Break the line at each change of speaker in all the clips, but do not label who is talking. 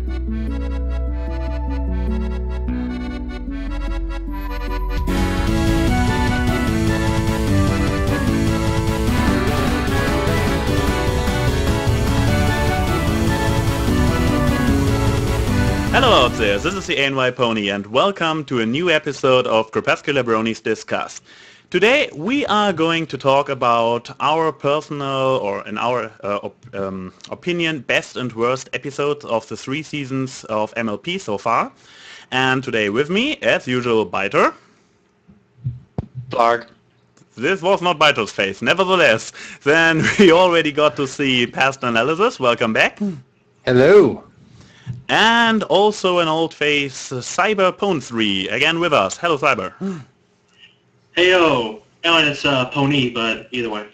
Hello out there, this is the ANY Pony and welcome to a new episode of Crepuscularity Discuss. Today we are going to talk about our personal, or in our opinion, best and worst episodes of the 3 seasons of MLP so far. And today with me, as usual, Byter.
Blarg.
This was not Byter's face, nevertheless. Then we already got to see PastAnalysis, welcome back.
Hello.
And also an old face, CyberPwn3, again with us. Hello, Cyber.
Heyo. Oh, and it's Pony, but either way.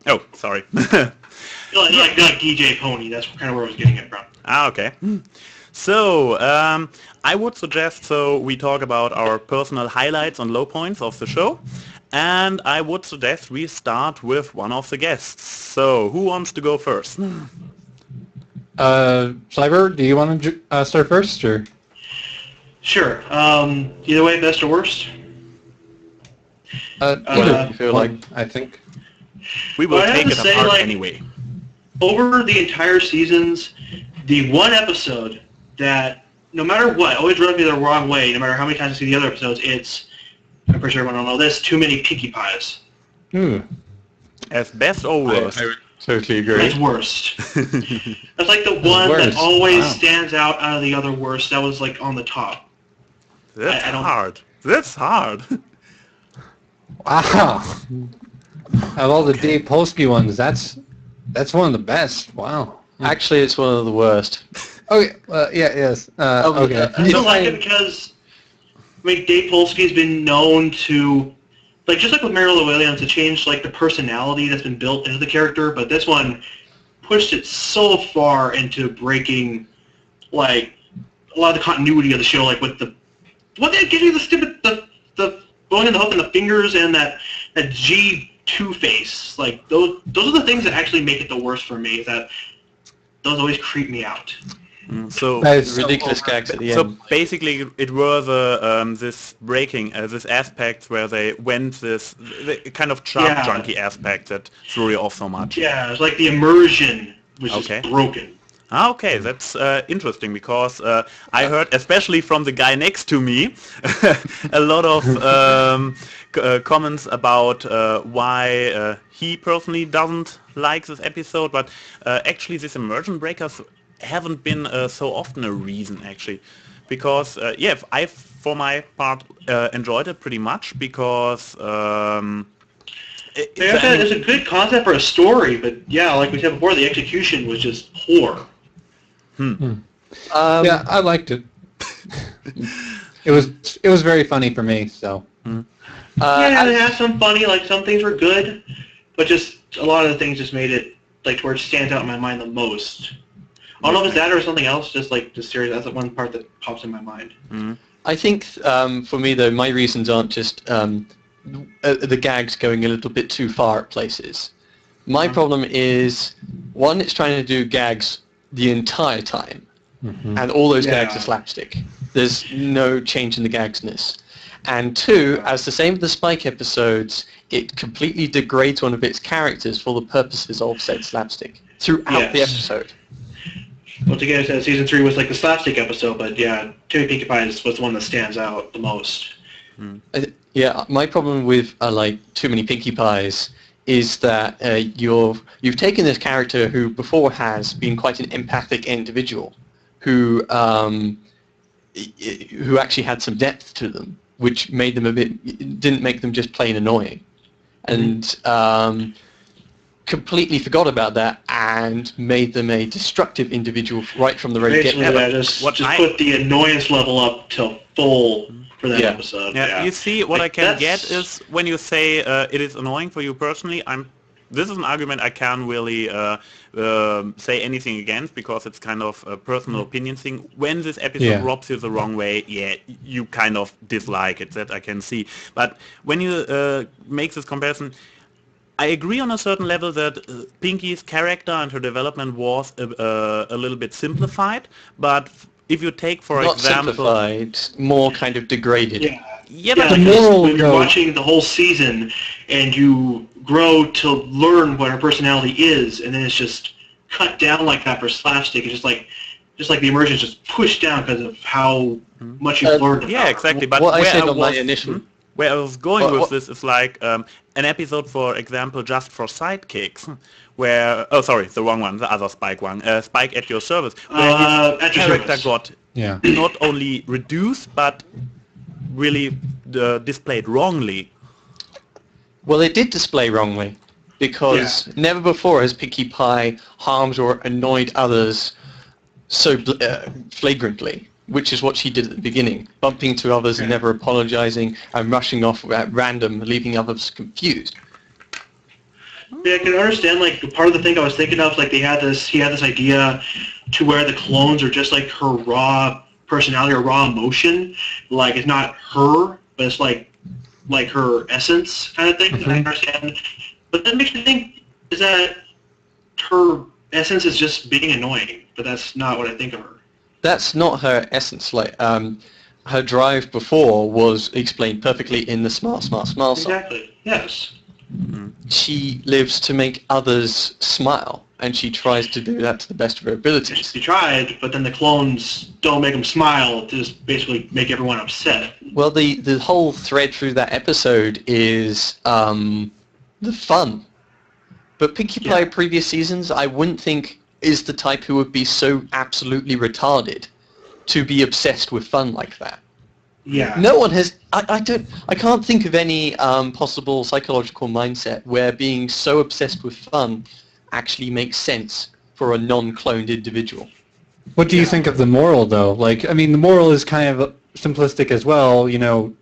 Oh, sorry.
like DJ Pony, that's kind of where I was getting it from.
Ah, okay. So, I would suggest we talk about our personal highlights and low points of the show. And I would suggest we start with one of the guests. So, who wants to go first?
Cyber, do you want to start first, or?
Sure. Either way, best or worst?
Either, you feel like, I think.
We will take it apart anyway.
Over the entire seasons, the one episode that, no matter what, always rubbed me the wrong way, no matter how many times I see the other episodes, it's, I'm pretty sure everyone will know this, Too Many Pinkie Pies.
As best or worst?
I would totally agree.
That's worst. That's like the one that always stands out of the other worst. That was like on the top.
That's hard. That's hard.
Wow. Of all the Dave Polsky ones, that's one of the best. Wow.
Actually, it's one of the worst.
Okay. Yes. Okay.
I don't like it because, I mean, Dave Polsky's been known to, like, just like with Mary Llewellyn, to change, like, the personality that's been built into the character, but this one pushed it so far into breaking, like, a lot of the continuity of the show, like, with the, what did it give you the stupid, the going in the hook in the fingers and that G2 face, like, those are the things that actually make it the worst for me, that those always creep me out.
So
ridiculous gags at the end.
So basically, it was this breaking, this aspect where they went the kind of sharp, junky aspect that threw you off so much.
Yeah, it's like the immersion was just broken.
Okay, that's interesting because I heard, especially from the guy next to me, a lot of comments about why he personally doesn't like this episode, but actually these immersion breakers haven't been so often a reason, actually, because I for my part enjoyed it pretty much because
it's a good concept for a story, but yeah, like we said before, the execution was just poor.
Yeah, I liked it. It was very funny for me, so.
It has some funny, like some things were good, but just a lot of the things just made it like where it stands out in my mind the most. I don't know if it's that or something else, just like the series. That's the one part that pops in my mind.
I think for me though, my reasons aren't just the gags going a little bit too far at places. My problem is, one, it's trying to do gags the entire time, and all those gags are slapstick. There's no change in the gagsness. And two, as the same with the Spike episodes, it completely degrades one of its characters for the purposes of said slapstick throughout the episode.
Once again, I said season 3 was like the slapstick episode, but yeah, Too Many Pinkie Pies was the one that stands out the most.
Yeah, my problem with like Too Many Pinkie Pies is that you've taken this character who before has been quite an empathic individual, who actually had some depth to them, which made them didn't make them just plain annoying, and completely forgot about that and made them a destructive individual right from the very get-go.
Just put the annoyance level up to full for that episode.
You see, what I can get is when you say it is annoying for you personally, this is an argument I can't really say anything against because it's kind of a personal opinion thing. When this episode rubs you the wrong way, you kind of dislike it, that I can see. But when you make this comparison, I agree on a certain level that Pinkie's character and her development was a little bit simplified, but if you take, for
Not
example...
simplified, more kind of degraded.
Yeah.
Yeah,
Yeah,
but
the
because
moral,
when you're
though-
watching the whole season and you grow to learn what her personality is, and then it's just cut down like that for slapstick. It's just like the immersion is just pushed down because of how much you've learned about
yeah,
her.
exactly. But
What I
where
said
I
on my
was,
initial...
where I was going
What-
with this is like an episode, for example, just for sidekicks, where the wrong one, the other Spike one, Spike at Your Service, where his
At Your
character
Service.
got
Yeah.
not only reduced but really displayed wrongly.
Well, it did display wrongly, because never before has Pinkie Pie harmed or annoyed others so flagrantly, which is what she did at the beginning, bumping into others and never apologizing and rushing off at random, leaving others confused.
Yeah, I can understand, like, part of the thing I was thinking of, like, he had this idea to where the clones are just like her raw personality or raw emotion. Like, it's not her, but it's like her essence kind of thing. And I understand. But that makes me think, is that her essence is just being annoying, but that's not what I think of her.
That's not her essence. Like, her drive before was explained perfectly in the Smile song.
Exactly, yes.
She lives to make others smile, and she tries to do that to the best of her abilities.
She tried, but then the clones don't make them smile, to just basically make everyone upset.
Well, the whole thread through that episode is the fun. But Pinkie Pie previous seasons, I wouldn't think is the type who would be so absolutely retarded to be obsessed with fun like that.
Yeah.
No one has. I can't think of any possible psychological mindset where being so obsessed with fun actually makes sense for a non-cloned individual.
What do you think of the moral, though? Like, I mean, the moral is kind of simplistic as well. You know,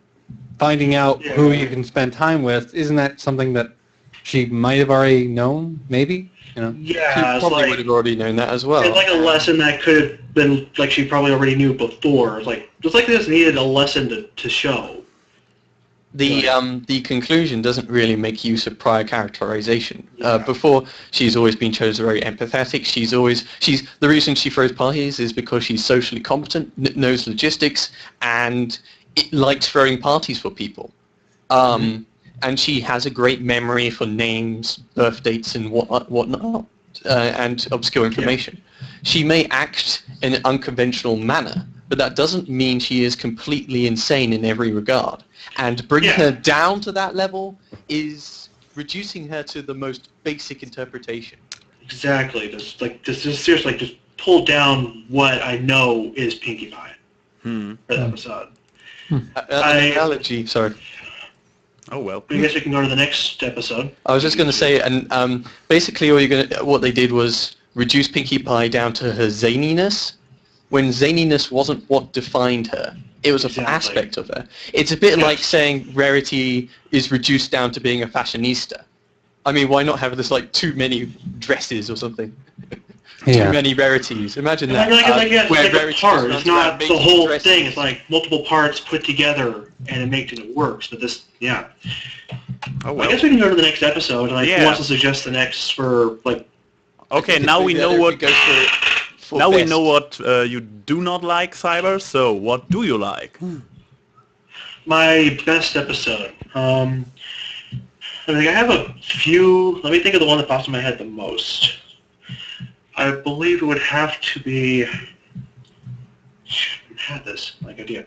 finding out who you can spend time with. Isn't that something that she might have already known? Maybe. You know.
Yeah,
She
it's
probably
like,
would have already known that as well.
it's like a lesson that could have been, like, she probably already knew before. It's like, just like this needed a lesson to show.
The conclusion doesn't really make use of prior characterization. Before, she's always been chosen very empathetic. The reason she throws parties is because she's socially competent, knows logistics, and likes throwing parties for people. And she has a great memory for names, birth dates, and whatnot, and obscure information. She may act in an unconventional manner, but that doesn't mean she is completely insane in every regard. And bringing her down to that level is reducing her to the most basic interpretation.
Exactly. Just seriously, just pull down what I know is Pinkie Pie for that episode.
An analogy, sorry.
Oh well.
I guess we can go to the next episode.
I was just going to say, and basically what they did was reduce Pinkie Pie down to her zaniness, when zaniness wasn't what defined her. It was an aspect of her. It's a bit like saying Rarity is reduced down to being a fashionista. I mean, why not have this like too many dresses or something? Too many rarities. Imagine that.
It's like a part. It's not the whole
dresses.
thing. It's like multiple parts put together and it makes it works. But this,
Oh well.
I guess we can go to the next episode. Like, who wants to suggest the next for like?
Okay, now we know what. Now we know what you do not like, Cyber. So, what do you like?
My best episode. I think I have a few. Let me think of the one that pops in my head the most. I believe it would have to be. I had this idea.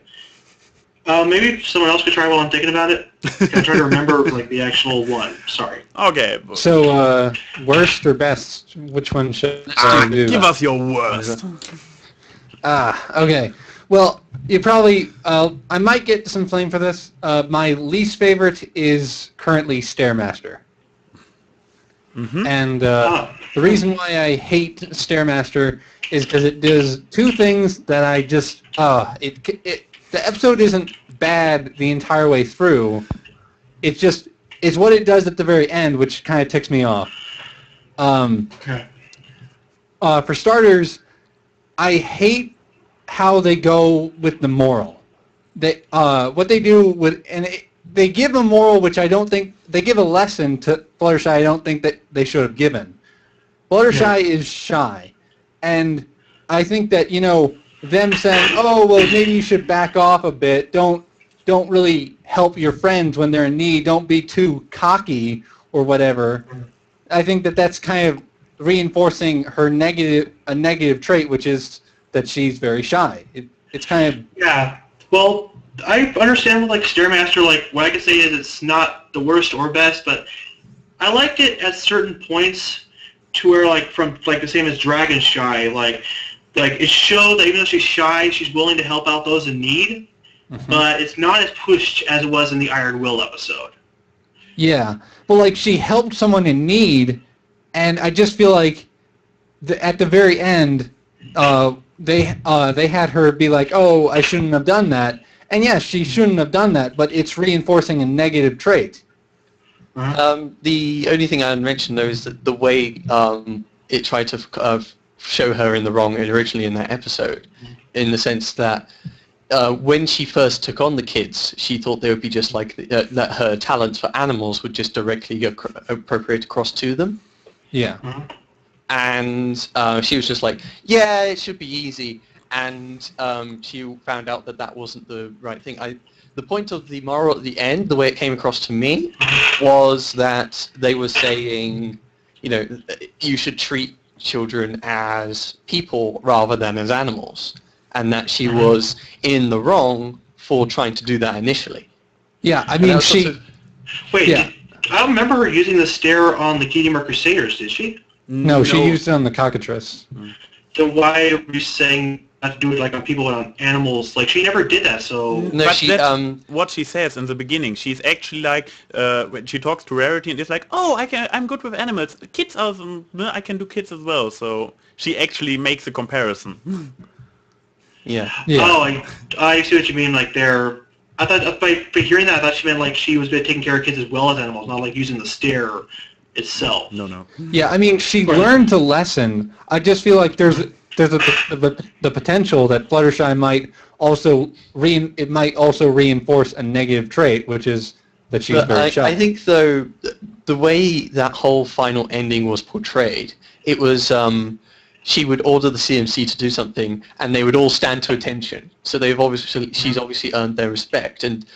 Maybe someone else could try while I'm thinking about it. Can I try to remember like the actual one? Sorry.
Okay.
So, worst or best? Which one should I do?
Give us your worst.
Okay. Well, you probably, I might get some flame for this. My least favorite is currently Stairmaster. And the reason why I hate Stairmaster is because it does two things that I just, the episode isn't bad the entire way through. It's just, it's what it does at the very end, which kind of ticks me off. For starters, I hate how they go with the moral. They what they do with they give a moral which I don't think they give a lesson to Fluttershy. I don't think that they should have given. Fluttershy is shy, and I think that them saying, oh, well, maybe you should back off a bit. Don't really help your friends when they're in need. Don't be too cocky or whatever. I think that that's kind of reinforcing a negative trait, which is that she's very shy. It's kind of...
Yeah. Well, I understand with, like, Stairmaster, like, what I can say is it's not the worst or best, but I liked it at certain points to where, like, from, like, the same as Dragon Shy, like it showed that even though she's shy, she's willing to help out those in need, but it's not as pushed as it was in the Iron Will episode.
Yeah. Well, like, she helped someone in need, and I just feel like at the very end, they had her be like, oh, I shouldn't have done that. And yes, she shouldn't have done that, but it's reinforcing a negative trait.
The only thing I mentioned, though, is that the way it tried to show her in the wrong originally in that episode, in the sense that when she first took on the kids, she thought they would be just like that her talents for animals would just directly appropriate across to them.
Yeah.
And she was just like, yeah, it should be easy. And she found out that that wasn't the right thing. The point of the moral at the end, the way it came across to me, was that they were saying, you know, you should treat children as people rather than as animals, and that she was in the wrong for trying to do that initially.
Yeah, I mean, she...
Wait,
yeah.
I don't remember her using the stare on the Kingdom Crusaders, did she?
No, she used it on the cockatrice.
So why are you saying not to do it like on people and on animals? Like, she never did that, so...
No,
but
she,
that's what she says in the beginning. She's actually like, when she talks to Rarity, and it's like, oh, I'm good with animals. Kids I can do kids as well. So she actually makes a comparison.
Yeah.
Oh, I see what you mean. Like, I thought, by hearing that, I thought she meant like she was taking care of kids as well as animals, not like using the stare itself.
No.
Yeah, I mean, she learned a lesson. I just feel like there's the potential that Fluttershy might also reinforce a negative trait, which is that she's very shy.
I think, though, the way that whole final ending was portrayed, it was she would order the CMC to do something, and they would all stand to attention. So she's obviously earned their respect, and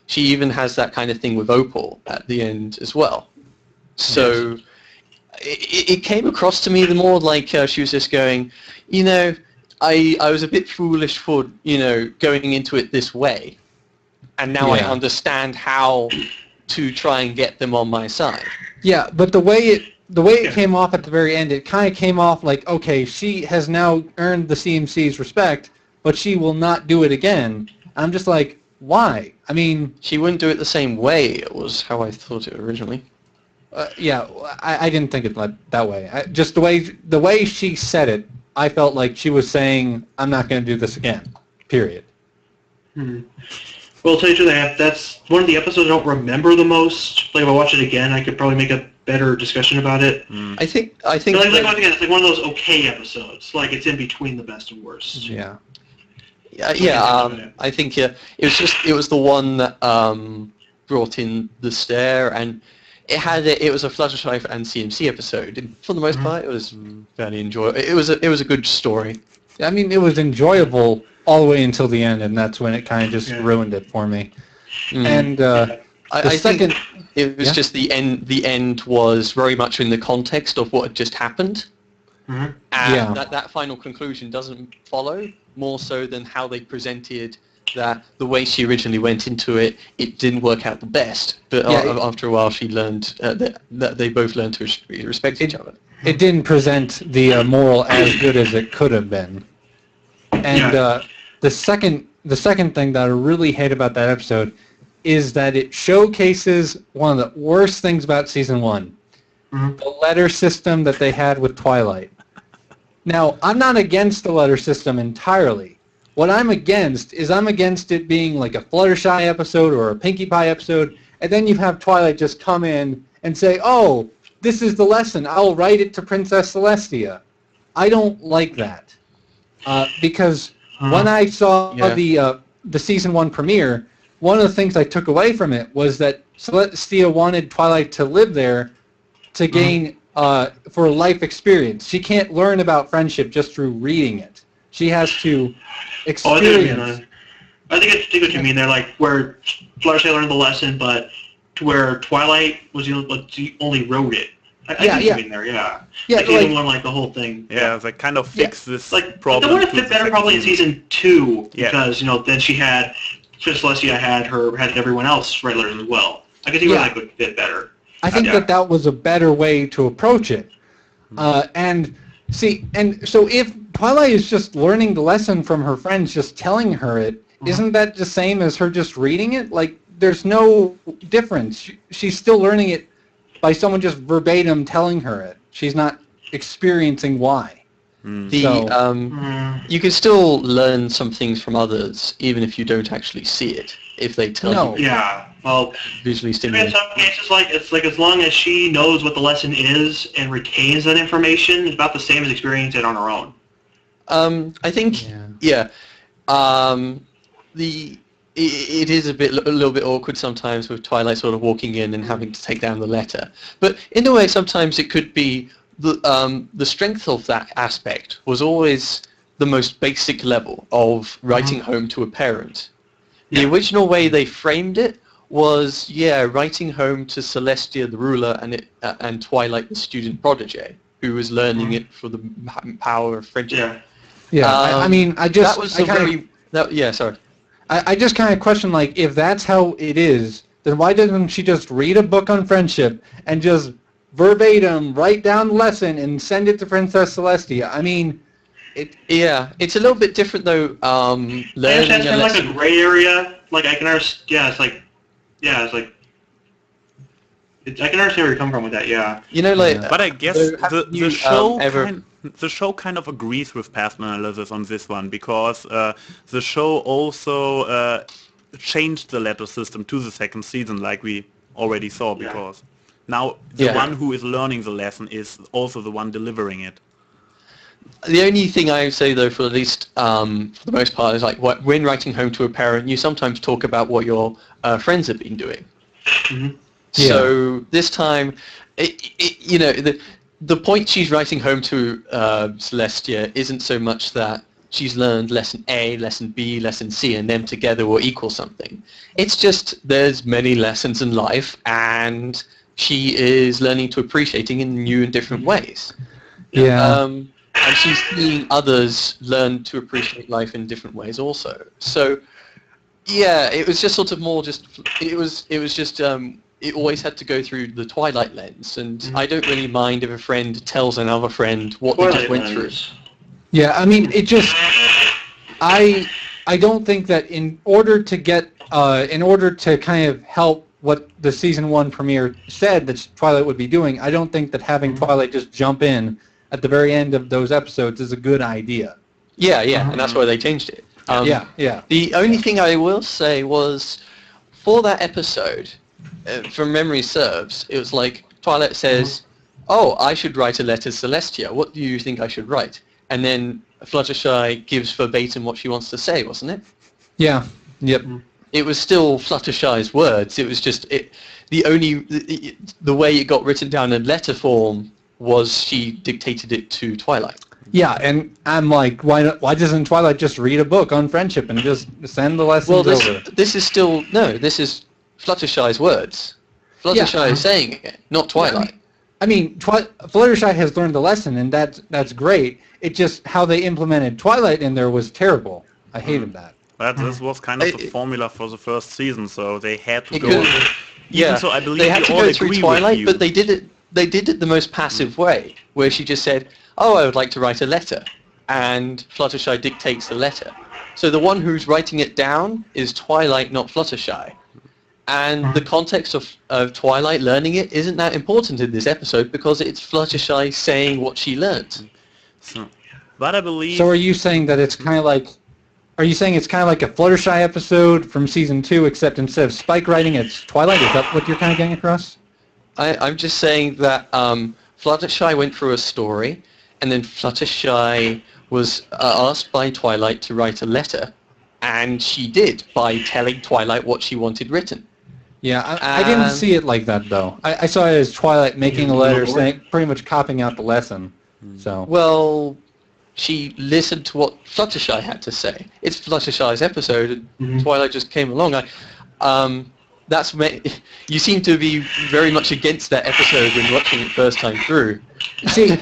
she even has that kind of thing with Opal at the end as well. So it came across to me the more like she was just going, you know, I was a bit foolish for, you know, going into it this way, and now I understand how to try and get them on my side.
Yeah, but the way it came off at the very end, it kind of came off like, okay, she has now earned the CMC's respect, but she will not do it again. I'm just like, why? I mean...
She wouldn't do it the same way. It was how I thought it originally.
Yeah, I didn't think it that way. Just the way she said it, I felt like she was saying, I'm not going to do this again, period.
Well, to tell you the truth, that's one of the episodes I don't remember the most. Like, if I watch it again, I could probably make a better discussion about it.
I think.
But like once again, it's like one of those okay episodes. Like, it's in between the best and worst.
Yeah.
I think it was the one that brought in the stare, and it was a Fluttershy and CMC episode. And for the most part, it was fairly enjoyable. It was a good story.
I mean, it was enjoyable all the way until the end, and that's when it kind of just ruined it for me. And
I think it was just the end. The end was very much in the context of what had just happened, and that final conclusion doesn't follow more so than how they presented that the way she originally went into it. It didn't work out the best, but after a while, she learned that they both learned to respect each other.
It didn't present the moral as good as it could have been. And the second thing that I really hate about that episode is that it showcases one of the worst things about Season 1, the letter system that they had with Twilight. Now, I'm not against the letter system entirely. What I'm against it being like a Fluttershy episode or a Pinkie Pie episode, and then you have Twilight just come in and say, oh, this is the lesson. I'll write it to Princess Celestia. I don't like that. Because when I saw the Season 1 premiere, one of the things I took away from it was that Celestia wanted Twilight to live there to gain for life experience. She can't learn about friendship just through reading it. She has to
Oh,
experience.
I think what you mean there, like where Fluttershy learned the lesson, but to where Twilight was the only wrote it. I think what you mean there, yeah.
Yeah,
like even one like the whole thing.
Yeah, they kind of fix this
like
problem.
That would have fit better probably in season 2 because then she had Celestia had everyone else write letters as well. I could see where that would fit better.
I think that was a better way to approach it. And so if Twilight is just learning the lesson from her friends, just telling her it, isn't that the same as her just reading it? Like, there's no difference. She's still learning it by someone just verbatim telling her it. She's not experiencing why.
You can still learn some things from others, even if you don't actually see it, if they tell you.
Yeah, well,
visually
in
stimulating.
some cases, it's like as long as she knows what the lesson is and retains that information, it's about the same as experiencing it on her own.
I think, it is a little bit awkward sometimes with Twilight sort of walking in and having to take down the letter. But in a way, sometimes it could be the strength of that aspect was always the most basic level of writing home to a parent. The original way they framed it was, writing home to Celestia the ruler and Twilight the student prodigy, who was learning it for the power of friendship.
I just kind of question, like, if that's how it is, then why doesn't she just read a book on friendship and just verbatim write down the lesson and send it to Princess Celestia? I mean,
it's a little bit different though. Learning
that's kind of like a gray area. Like I can understand. I can understand where you're coming from with that. Yeah.
But I guess the show kind of agrees with PastAnalysis on this one because the show also changed the letter system to the second season, like we already saw, because now the one who is learning the lesson is also the one delivering it.
The only thing I would say, though, for at least for the most part, is like when writing home to a parent, you sometimes talk about what your friends have been doing. So this time, the point she's writing home to Celestia isn't so much that she's learned lesson A, lesson B, lesson C, and them together will equal something. It's just there's many lessons in life, and she is learning to appreciating in new and different ways. And she's seeing others learn to appreciate life in different ways also. So, it was just sort of more just, it always had to go through the Twilight lens, and I don't really mind if a friend tells another friend what they just went through.
Yeah, I mean, it just, I don't think that in order to kind of help what the season 1 premiere said that Twilight would be doing, I don't think that having Twilight just jump in at the very end of those episodes is a good idea.
And that's why they changed it. The only thing I will say was, for that episode, from memory serves, it was like Twilight says, "Oh, I should write a letter to Celestia. What do you think I should write?" And then Fluttershy gives verbatim what she wants to say, wasn't it?
Yeah. Yep.
It was still Fluttershy's words. It was just the way it got written down in letter form was she dictated it to Twilight.
Yeah, and I'm like, why doesn't Twilight just read a book on friendship and just send the lessons over?
This is Fluttershy's words. Fluttershy is saying it, not Twilight.
I mean, Fluttershy has learned the lesson, and that's great. It just, how they implemented Twilight in there was terrible. I hated that.
But this was kind of the formula for the first season, so they had to go. So I believe
they had to go through Twilight, but they did it the most passive way, where she just said, "Oh, I would like to write a letter," and Fluttershy dictates the letter. So the one who's writing it down is Twilight, not Fluttershy. And the context of Twilight learning it isn't that important in this episode because it's Fluttershy saying what she learned.
But I believe...
So are you saying that it's kind of like... Are you saying it's kind of like a Fluttershy episode from Season 2, except instead of Spike writing, it's Twilight? Is that what you're kind of getting across?
I'm just saying that Fluttershy went through a story, and then Fluttershy was asked by Twilight to write a letter, and she did by telling Twilight what she wanted written.
Yeah, I didn't see it like that, though. I saw it as Twilight making a letter saying, pretty much copying out the lesson. So.
Well, she listened to what Fluttershy had to say. It's Fluttershy's episode, and Twilight just came along. You seem to be very much against that episode when watching it first time through.
See,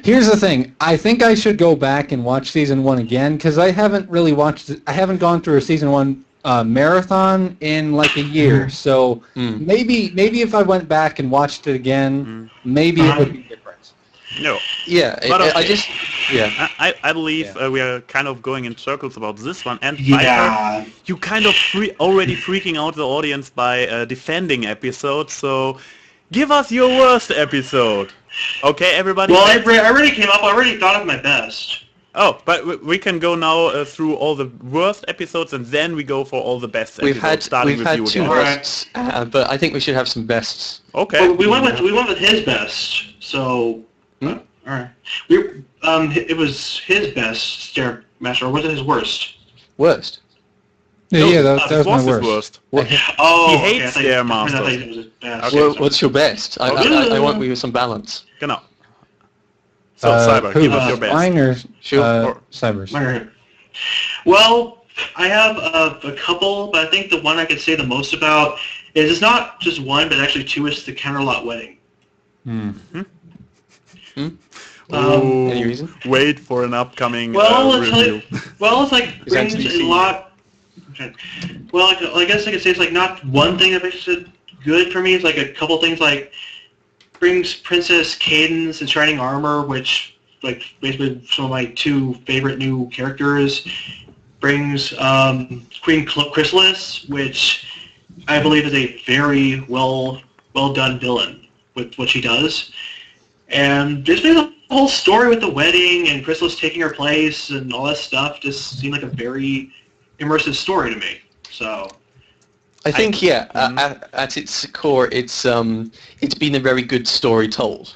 here's the thing. I think I should go back and watch season 1 again, because I haven't really watched it. I haven't gone through a season 1 marathon in like a year. So maybe if I went back and watched it again, maybe it would be different.
No.
Yeah,
But okay. I believe we are kind of going in circles about this one, and Byter, you kind of already freaking out the audience by defending episodes, so give us your worst episode. Okay, everybody?
Well, I already came up, I already thought of my best.
Oh, but we can go now through all the worst episodes, and then we go for all the best episodes, starting with you
We've had two
again.
worsts, but I think we should have some bests.
Okay.
Well, we went with his best, so... all right. It was his best Stairmaster, or was it his worst?
Worst.
Yeah, that was my worst.
Oh,
He hates
okay, I thought
Stairmaster.
it was his best.
Okay.
Well, what's your best? I want with some balance.
Genau. So, Cyber, give us your best.
Mine or
Sure.
Cyber's?
Well, I have a couple, but I think the one I could say the most about is it's not just one, but actually two. It's the Counterlot Wedding.
Any reason?
Wait for an upcoming review.
It's like brings a lot. Okay. Well, I guess I could say it's like not one thing that makes it good for me. It's like a couple things like brings Princess Cadence and Shining Armor, which like basically some of my two favorite new characters. Brings Queen Chrysalis, which I believe is a very well done villain with what she does. And just the whole story with the wedding and Chrysalis taking her place and all that stuff just seemed like a very immersive story to me. So
I think at its core, it's been a very good story told.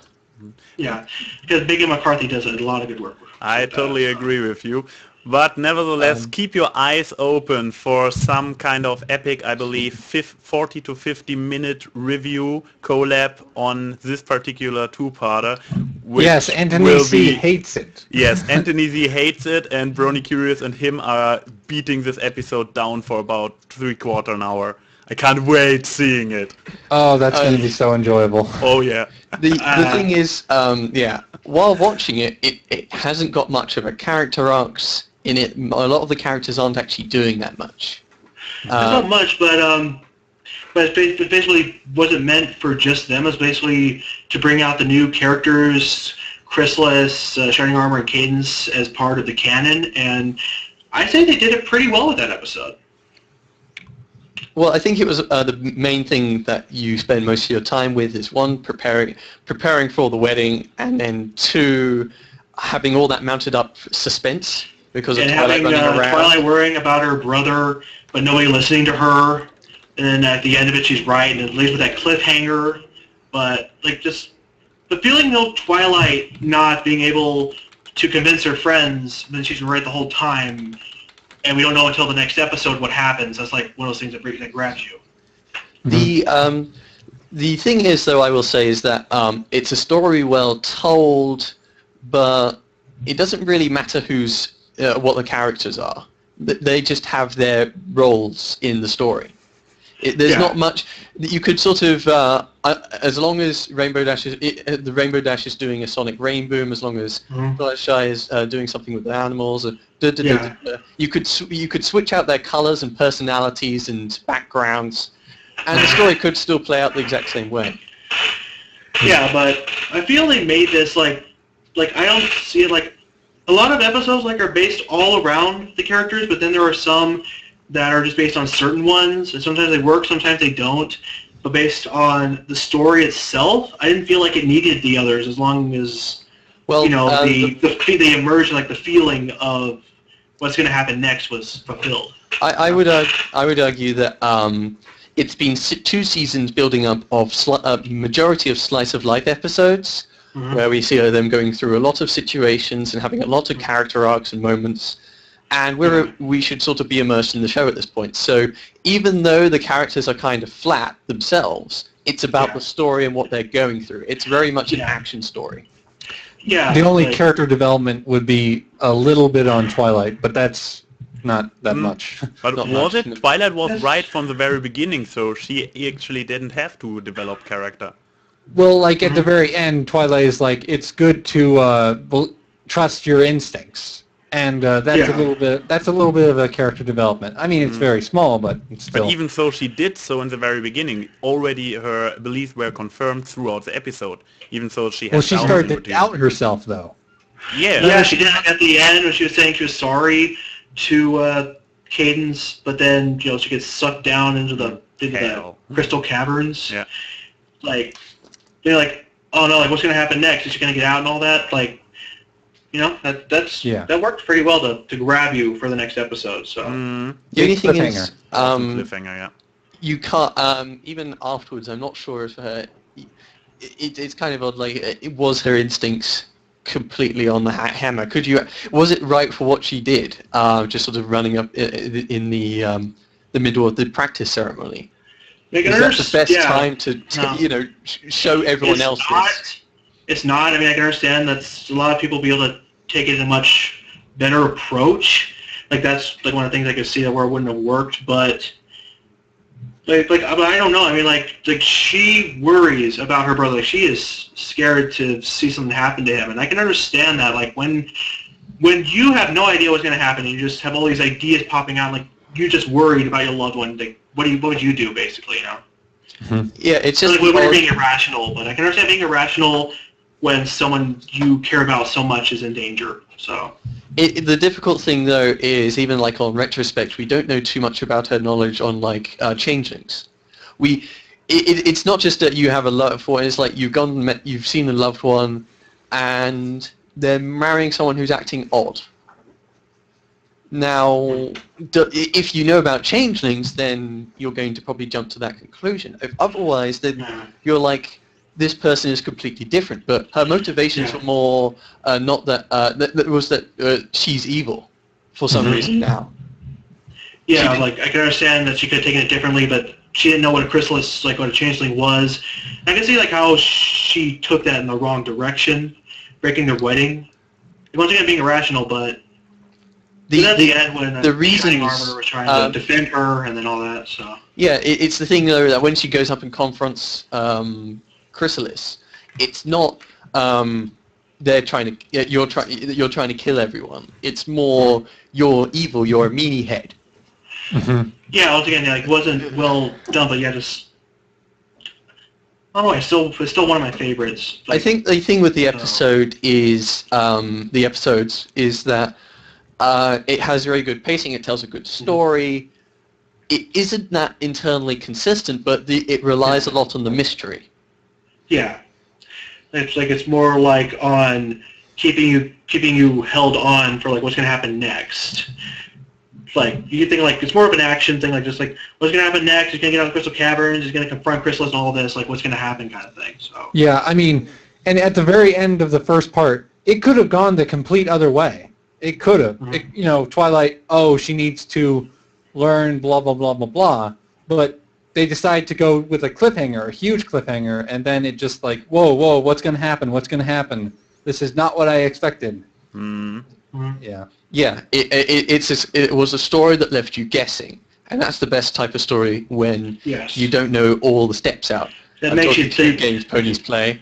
Yeah, because Big McCarthy does a lot of good work.
I totally agree with you. But nevertheless, keep your eyes open for some kind of epic, I believe, 40 to 50 minute review collab on this particular two-parter.
Yes, Anthony C. hates it.
Yes, Anthony Z hates it, and Brony Curious and him are beating this episode down for about 3/4 an hour. I can't wait seeing it.
Oh, that's going to be so enjoyable.
Oh, yeah.
The thing is, while watching it, it hasn't got much of a character arcs in it. A lot of the characters aren't actually doing that much.
Not much, but it basically wasn't meant for just them. It was basically to bring out the new characters, Chrysalis, Shining Armor, and Cadence as part of the canon, and I think they did it pretty well with that episode.
Well, I think it was the main thing that you spend most of your time with is one, preparing for the wedding, and then two, having all that mounted up suspense because of Twilight running around.
Twilight worrying about her brother, but nobody listening to her, and then at the end of it she's right, and it leaves with that cliffhanger. But like just the feeling of Twilight not being able to convince her friends that she's right the whole time, and we don't know until the next episode what happens. That's like one of those things that grabs you.
The thing is, though, I will say, is that it's a story well told, but it doesn't really matter what the characters are. They just have their roles in the story. There's not much. You could sort of, as long as Rainbow Dash the Rainbow Dash is doing a sonic rain boom, as long as Fluttershy is doing something with the animals, you could switch out their colors and personalities and backgrounds, and the story could still play out the exact same way.
Yeah, but I feel they made this like I don't see it like a lot of episodes are based all around the characters, but then there are some that are just based on certain ones, and sometimes they work, sometimes they don't. But based on the story itself, I didn't feel like it needed the others as long as the immersion, like the feeling of what's going to happen next was fulfilled.
I would argue that it's been 2 seasons building up of a majority of slice of life episodes, where we see them going through a lot of situations and having a lot of character arcs and moments. And we should sort of be immersed in the show at this point. So even though the characters are kind of flat themselves, it's about the story and what they're going through. It's very much an action story.
Yeah.
The only character development would be a little bit on Twilight, but that's not that much.
But
Not
was
much,
it?
no.
Twilight was right from the very beginning, so she actually didn't have to develop character.
Well, like at the very end, Twilight is like, it's good to trust your instincts, and that's a little bit of a character development. I mean, it's very small, but it's still.
But even though she did so in the very beginning, already her beliefs were confirmed throughout the episode. Even though she had.
Well, she started to doubt herself, though.
Yeah.
Yeah, she did at the end when she was saying she was sorry to Cadence, but then she gets sucked down into the crystal caverns.
Yeah.
Like, they're like, oh no, like what's gonna happen next? Is she gonna get out and all that? Like, that worked pretty well to grab you for the next episode. So
the only thing is,
cliffhanger, yeah.
You can't even afterwards. I'm not sure if it's kind of odd. Like, it was her instincts completely on the hammer. Was it right for what she did? Just sort of running up in the middle of the practice ceremony. Is that the best time to show everyone else this?
It's not. I mean, I can understand that a lot of people be able to take it in a much better approach. Like, that's like one of the things I could see that where it wouldn't have worked, but like I don't know. I mean, like she worries about her brother. Like, she is scared to see something happen to him, and I can understand that. Like, when you have no idea what's going to happen, and you just have all these ideas popping out, like you're just worried about your loved one. Like, what would you do, basically?
Yeah, it's just
like when you're being irrational. But I can understand being irrational when someone you care about so much is in danger. So
the difficult thing, though, is even like on retrospect, we don't know too much about her knowledge on like changelings. It's not just that you have a loved one. It's like you've seen a loved one, and they're marrying someone who's acting odd. Now, if you know about changelings, then you're going to probably jump to that conclusion. If otherwise, then you're like, this person is completely different. But her motivations were more not that she's evil for some reason now.
Yeah, like I can understand that she could have taken it differently, but she didn't know what a chrysalis, like what a changeling was. I can see like how she took that in the wrong direction, breaking their wedding. Once again, being irrational, but at the end when
the reasons
Armor was trying to defend her and then all that. So
yeah, it's the thing though that when she goes up and confronts Chrysalis, it's not they're trying to you're trying to kill everyone. It's more you're evil. You're a meanie head.
Mm-hmm.
Yeah, once again, like, it wasn't well done, but yeah, just I don't know. It's still one of my favorites.
I think the thing with the episode is that it has very good pacing. It tells a good story. It isn't that internally consistent, but it relies a lot on the mystery.
Yeah, it's more like on keeping you held on for like what's gonna happen next. Like you think like it's more of an action thing, like just like what's gonna happen next? He's gonna get out of the crystal caverns. He's gonna confront Chrysalis and all this. Like what's gonna happen, kind of thing. So
yeah, I mean, and at the very end of the first part, it could have gone the complete other way. It could have, Twilight. Oh, she needs to learn blah blah blah blah blah, but they decide to go with a cliffhanger, a huge cliffhanger, and then it just like, whoa, what's gonna happen? What's gonna happen? This is not what I expected. Yeah.
Yeah, it was a story that left you guessing, and that's the best type of story when you don't know all the steps out.
That makes you think.
Games ponies play.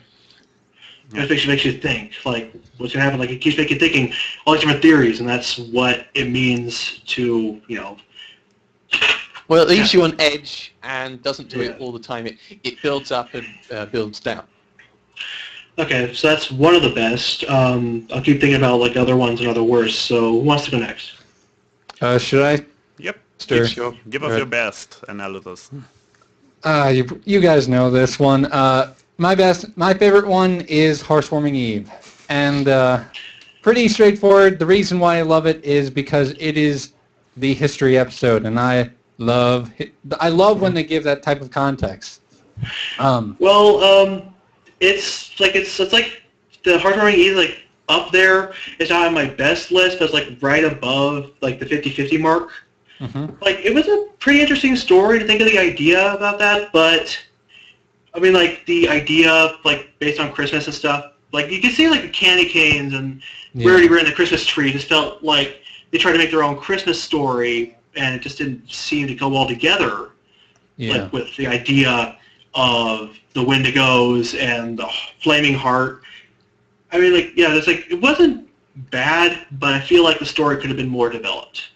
It makes you think, like, what's going to happen? Like, it keeps making you thinking all these different theories, and that's what it means to,
Well, it leaves you on edge and doesn't do it all the time. It builds up and builds down.
Okay, so that's one of the best. I'll keep thinking about like other ones and other worse. So who wants to go next?
Should I?
Yep.
Sure.
Give us your best analysis.
You guys know this one. My favorite one is Hearthwarming Eve, and pretty straightforward. The reason why I love it is because it is the history episode, and I love when they give that type of context.
It's like the Heartwarming Eve, like up there. It's not on my best list, but it's like right above like the 50-50 mark. Like it was a pretty interesting story to think of the idea about that, but I mean like the idea like based on Christmas and stuff, Like you can see like the candy canes and we already were in the Christmas tree. It just felt like they tried to make their own Christmas story, and it just didn't seem to go well together.
Yeah.
Like with the idea of the Wendigos and the Flaming Heart. I mean, like, yeah, it's like it wasn't bad, but I feel like the story could have been more developed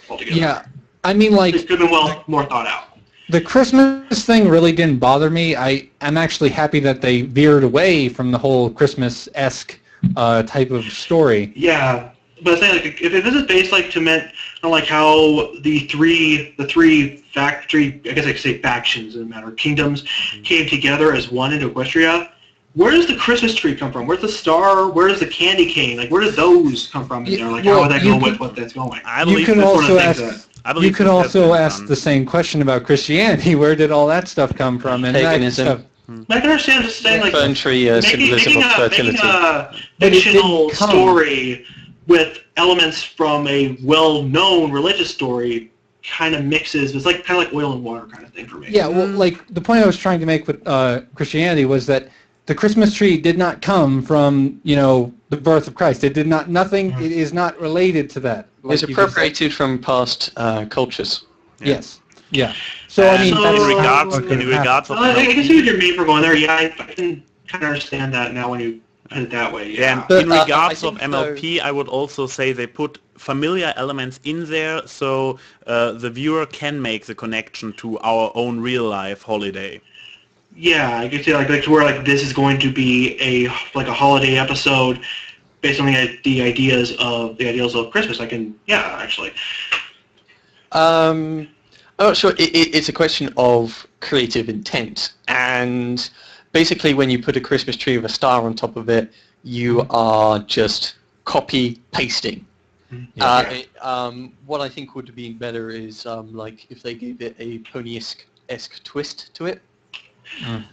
altogether.
Yeah, I mean, like,
it could have been more thought out.
The Christmas thing really didn't bother me. I'm actually happy that they veered away from the whole Christmas-esque type of story.
Yeah, but I'm saying, like, if this is based like to meant like how the three factory, I guess I could say factions in a matter, kingdoms came together as one into Equestria. Where does the Christmas tree come from? Where's the star? Where does the candy cane? Like, where does those come from? In there? Like, how would that go with what that's going?
You can also ask the same question about Christianity. Where did all that stuff come from? And
paganism.
That stuff,
I can understand just saying like
symbolism of fertility.
Making a fictional story with elements from a well-known religious story kind of mixes. It's like kind of like oil and water kind of thing for me.
Yeah, well, like the point I was trying to make with Christianity was that the Christmas tree did not come from, you know, the birth of Christ. It did not. Nothing. It is not related to that.
Like it's appropriated from past cultures.
Yeah. Yes. Yeah. So I mean,
in regards of
I can see what you mean for going there. Yeah, I can kind of understand that now when you put it that way. Yeah.
And in regards of MLP, I would also say they put familiar elements in there, so the viewer can make the connection to our own real life holiday.
Yeah, I could say like to where like this is going to be a holiday episode based on the ideas of Christmas. I can actually.
I'm not sure. It's a question of creative intent, and basically when you put a Christmas tree with a star on top of it, you are just copy pasting. What I think would have been better is like if they gave it a pony-esque twist to it.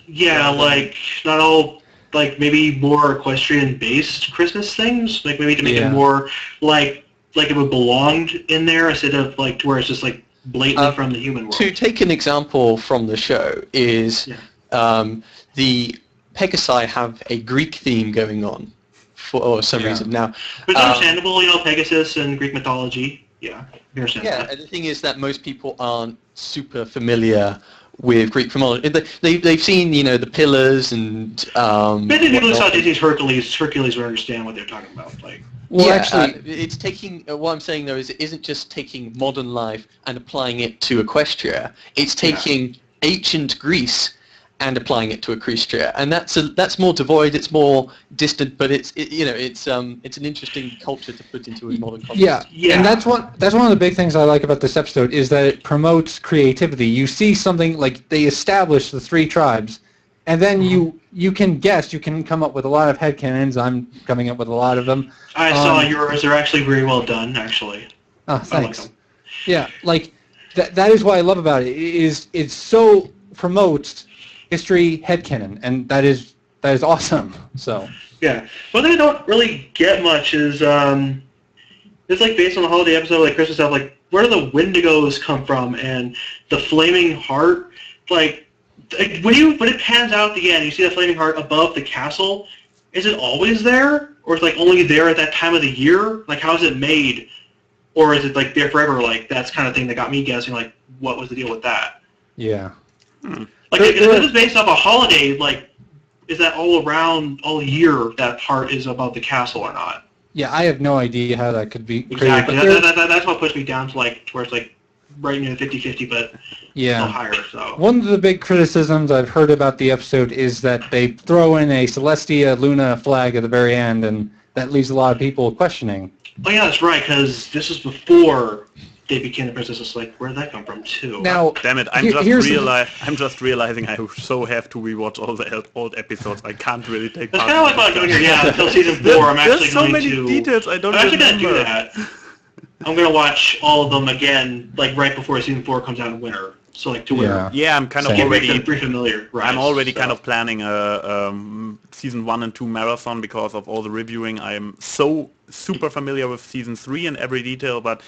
Yeah, like not all like maybe more equestrian-based Christmas things, like maybe to make it more like it would belong in there instead of like to where it's just like blatantly from the human world.
To take an example from the show is the Pegasi have a Greek theme going on for some reason now.
But it's understandable, you know, Pegasus and Greek mythology. Yeah, I understand that.
And the thing is that most people aren't super familiar with Greek mythology. They've seen, you know, the pillars and
many people who saw Disney's Hercules would understand what they're talking about. Like,
well, actually, it's taking. What I'm saying though is, it isn't just taking modern life and applying it to Equestria. It's taking ancient Greece and applying it to Equestria, and that's more devoid. It's more distant, but it's an interesting culture to put into a modern context.
Yeah, and that's one of the big things I like about this episode is that it promotes creativity. You see something like they establish the three tribes, and then you can guess, you can come up with a lot of headcanons. I'm coming up with a lot of them.
I saw yours. They're actually very well done, actually.
Oh, thanks. Like yeah, like that is what I love about it. It so promotes history headcanon, and that is awesome. So
yeah, what I don't really get much is it's like based on the holiday episode, like Christmas stuff. Like, where do the Wendigos come from, and the Flaming Heart? Like when it pans out at the end, you see the Flaming Heart above the castle. Is it always there, or is it like only there at that time of the year? Like, how is it made, or is it like there forever? Like, that's kind of thing that got me guessing. Like, what was the deal with that?
Yeah.
Like, if this is based off a holiday, like, is that all around, all year, that part is above the castle or not?
Yeah, I have no idea how that could be.
Exactly. That's what pushed me down to, like, where it's, like, right near 50-50, but still higher, so.
One of the big criticisms I've heard about the episode is that they throw in a Celestia Luna flag at the very end, and that leaves a lot of people questioning.
Oh, yeah, that's right, because this was before they became the princess. It's like, where did that come from too?
Now,
damn it! I'm just realizing I so have to rewatch all the old episodes. I can't really take.
That's kind of like what I'm doing here. Yeah, until season 4, I'm actually going to. There's so many
details I don't.
I'm actually going to do that. I'm going to watch all of them again, like right before season 4 comes out in winter. So like to winter.
Yeah, I'm kind of already
pretty familiar. Right.
I'm already kind of planning a season 1 and 2 marathon because of all the reviewing. I'm so super familiar with season 3 and every detail, but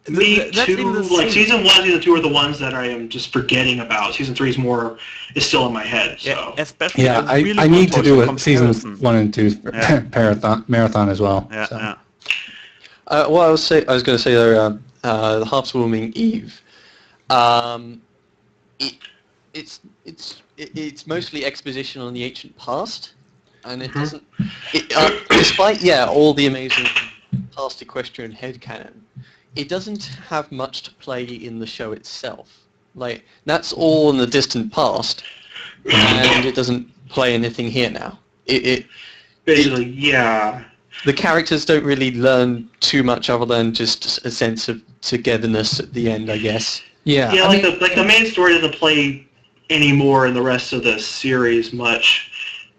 Me
That's
too.
in the
Like
scene.
season 1, season 2 are the ones that I am just forgetting about. Season 3 is still in my head. So
Yeah, especially
Yeah,
I really
I
want
need to
watch
do
a
a seasons
comparison.
1 and 2
Yeah.
marathon as well.
Yeah,
so.
yeah.
What I was going to say there, the Half-Swarming Eve. It's mostly exposition on the ancient past, and it doesn't. Despite all the amazing past equestrian headcanon, it doesn't have much to play in the show itself. Like that's all in the distant past, and it doesn't play anything here now.
basically, yeah.
The characters don't really learn too much other than just a sense of togetherness at the end, I guess.
Yeah,
Yeah,
I mean,
the main story doesn't play anymore in the rest of the series much.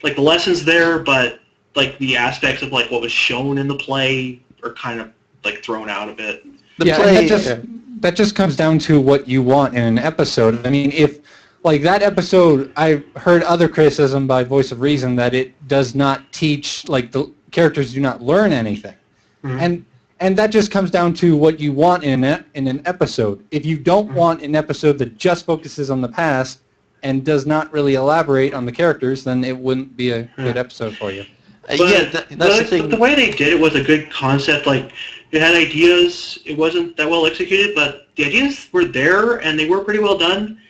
Like the lessons there, but like the aspects of like what was shown in the play are kind of like thrown out a bit.
and that just comes down to what you want in an episode. I mean, if like that episode, I've heard other criticism by Voice of Reason that it does not teach, like the characters do not learn anything, and that just comes down to what you want in an episode. If you don't want an episode that just focuses on the past and does not really elaborate on the characters, then it wouldn't be a good episode for you.
That's the thing.
The way they did it was a good concept. Like it had ideas. It wasn't that well executed, but the ideas were there and they were pretty well done.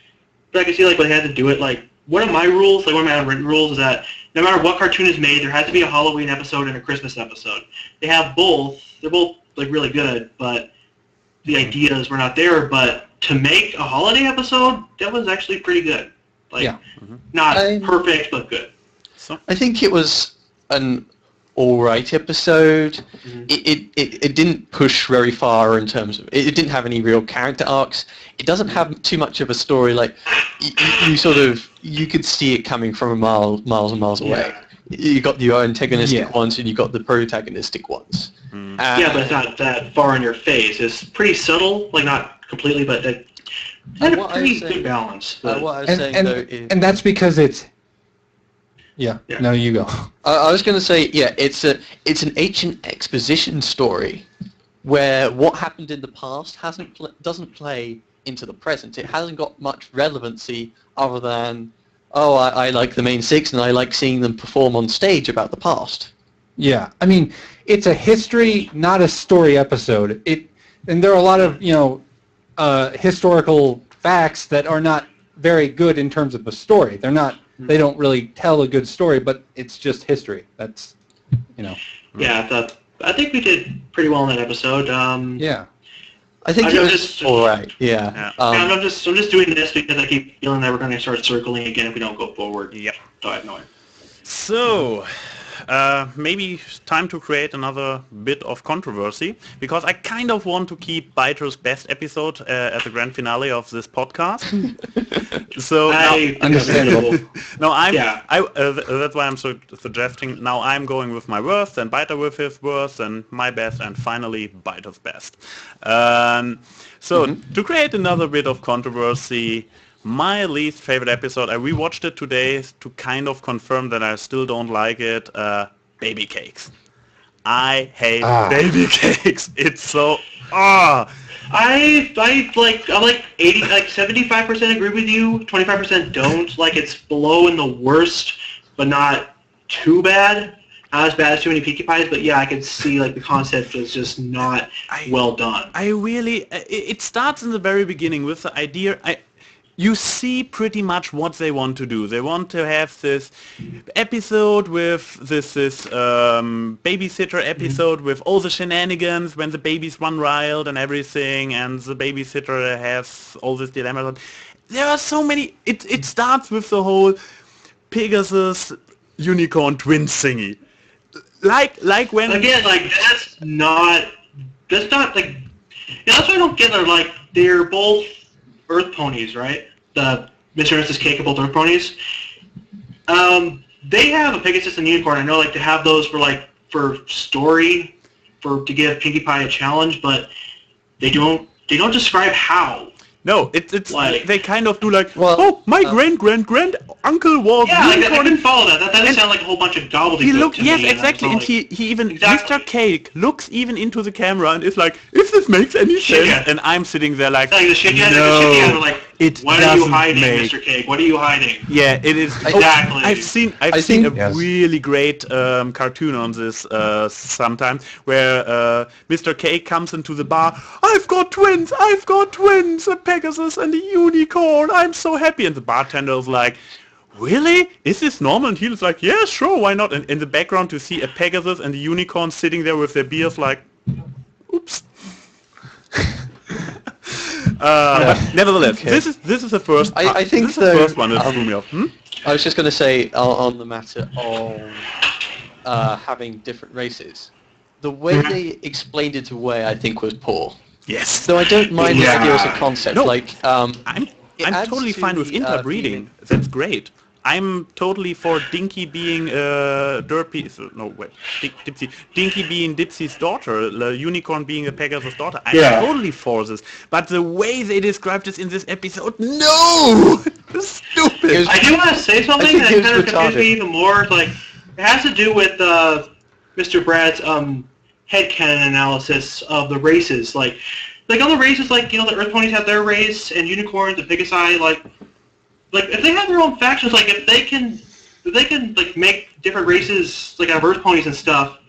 But I could see like when they had to do it. Like one of my rules, like one of my unwritten rules, is that no matter what cartoon is made, there has to be a Halloween episode and a Christmas episode. They have both. They're both like really good, but the ideas were not there. But to make a holiday episode, that was actually pretty good. Like not perfect, but good.
So
I think it was an alright episode. It didn't push very far in terms of it didn't have any real character arcs. It doesn't have too much of a story. Like you could see it coming from miles and miles away. You got the antagonistic ones and you got the protagonistic ones.
Yeah, but it's not that far in your face. It's pretty subtle, like not completely, but that had a pretty good balance. But,
what I was saying though is,
and that's because it's no, you go.
I was going to say, it's an ancient exposition story where what happened in the past doesn't play into the present. It hasn't got much relevancy other than, I like the main six and I like seeing them perform on stage about the past.
Yeah, I mean, it's a history, not a story episode. And there are a lot of historical facts that are not very good in terms of a story. They don't really tell a good story, but it's just history. That's,
Yeah, I think we did pretty well in that episode.
Yeah.
I think it was all right. Yeah.
I'm just doing this because I keep feeling that we're going to start circling again if we don't go forward.
Yep.
So I have no idea.
So, maybe time to create another bit of controversy, because I kind of want to keep Byters' best episode as the grand finale of this podcast. So
understandable.
That's why I'm suggesting now I'm going with my worst, and Byter with his worst, and my best, and finally Byter's best. To create another bit of controversy, my least favorite episode, I rewatched it today to kind of confirm that I still don't like it, Baby Cakes. I hate Baby Cakes. It's so... I'm like 75% agree with you, 25% don't. Like it's below in the worst, but not too bad. Not as bad as Too Many Pinkie Pies, but yeah, I could see like the concept is just not well done. It starts in the very beginning with the idea... You see pretty much what they want to do. They want to have this episode with this babysitter episode with all the shenanigans when the babies run wild and everything, and the babysitter has all this dilemma. There are so many. It starts with the whole Pegasus unicorn twin thingy. Like when
again, like that's not like that's what I don't get. They're both Earth ponies, right? The Mr. and Mrs. Cake are both Earth ponies. They have a Pegasus and unicorn. I know, like, to have those for story, to give Pinkie Pie a challenge, but they don't describe how.
No, it's
Like-
they kind of do like,
Well,
oh, my grand uncle was
Yeah, like, I
unicorn.
didn't follow that. That doesn't
And
sound like a whole bunch of gobbledygook
He looked,
to
yes,
me.
exactly, and
like,
he even,
Exactly.
Mr. Cake looks even into the camera and is like, if this makes any
Shit,
sense,
yeah.
and I'm sitting there like,
like the shit, yeah,
no,
the shit, yeah, like,
it
what are you
doesn't
hiding,
make.
Mr. Cake? What are you hiding?
Yeah, it is.
Exactly.
I've seen
I
a
think-
Yes.
really great cartoon on this sometimes where Mr. Cake comes into the bar. I've got twins, a Pegasus and a unicorn. I'm so happy. And the bartender is like, really? Is this normal? And he's like, yeah, sure, why not? And in the background to see a Pegasus and a unicorn sitting there with their beers like, oops. But nevertheless,
Okay.
this is the first.
I think
this is the
though,
first one that threw me off.
I was just going to say on the matter of having different races, the way they explained it away, I think, was poor.
Yes.
So I don't mind the idea as a concept.
No.
Like,
I'm
adds
totally
to
fine with
the,
interbreeding. That's great. I'm totally for Dinky being Dinky being Dipsy's daughter, the unicorn being a Pegasus daughter. I'm totally for this. But the way they described this in this episode, no, stupid.
I do want to say something
think
that
it was
kind of confused me
retarded.
even more. Like, it has to do with Mr. Brad's headcanon analysis of the races. Like on the races, like, you know, the Earth Ponies have their race, and unicorns and Pegasi, like if they have their own factions, like if they can like make different races like out of Earth Ponies and stuff,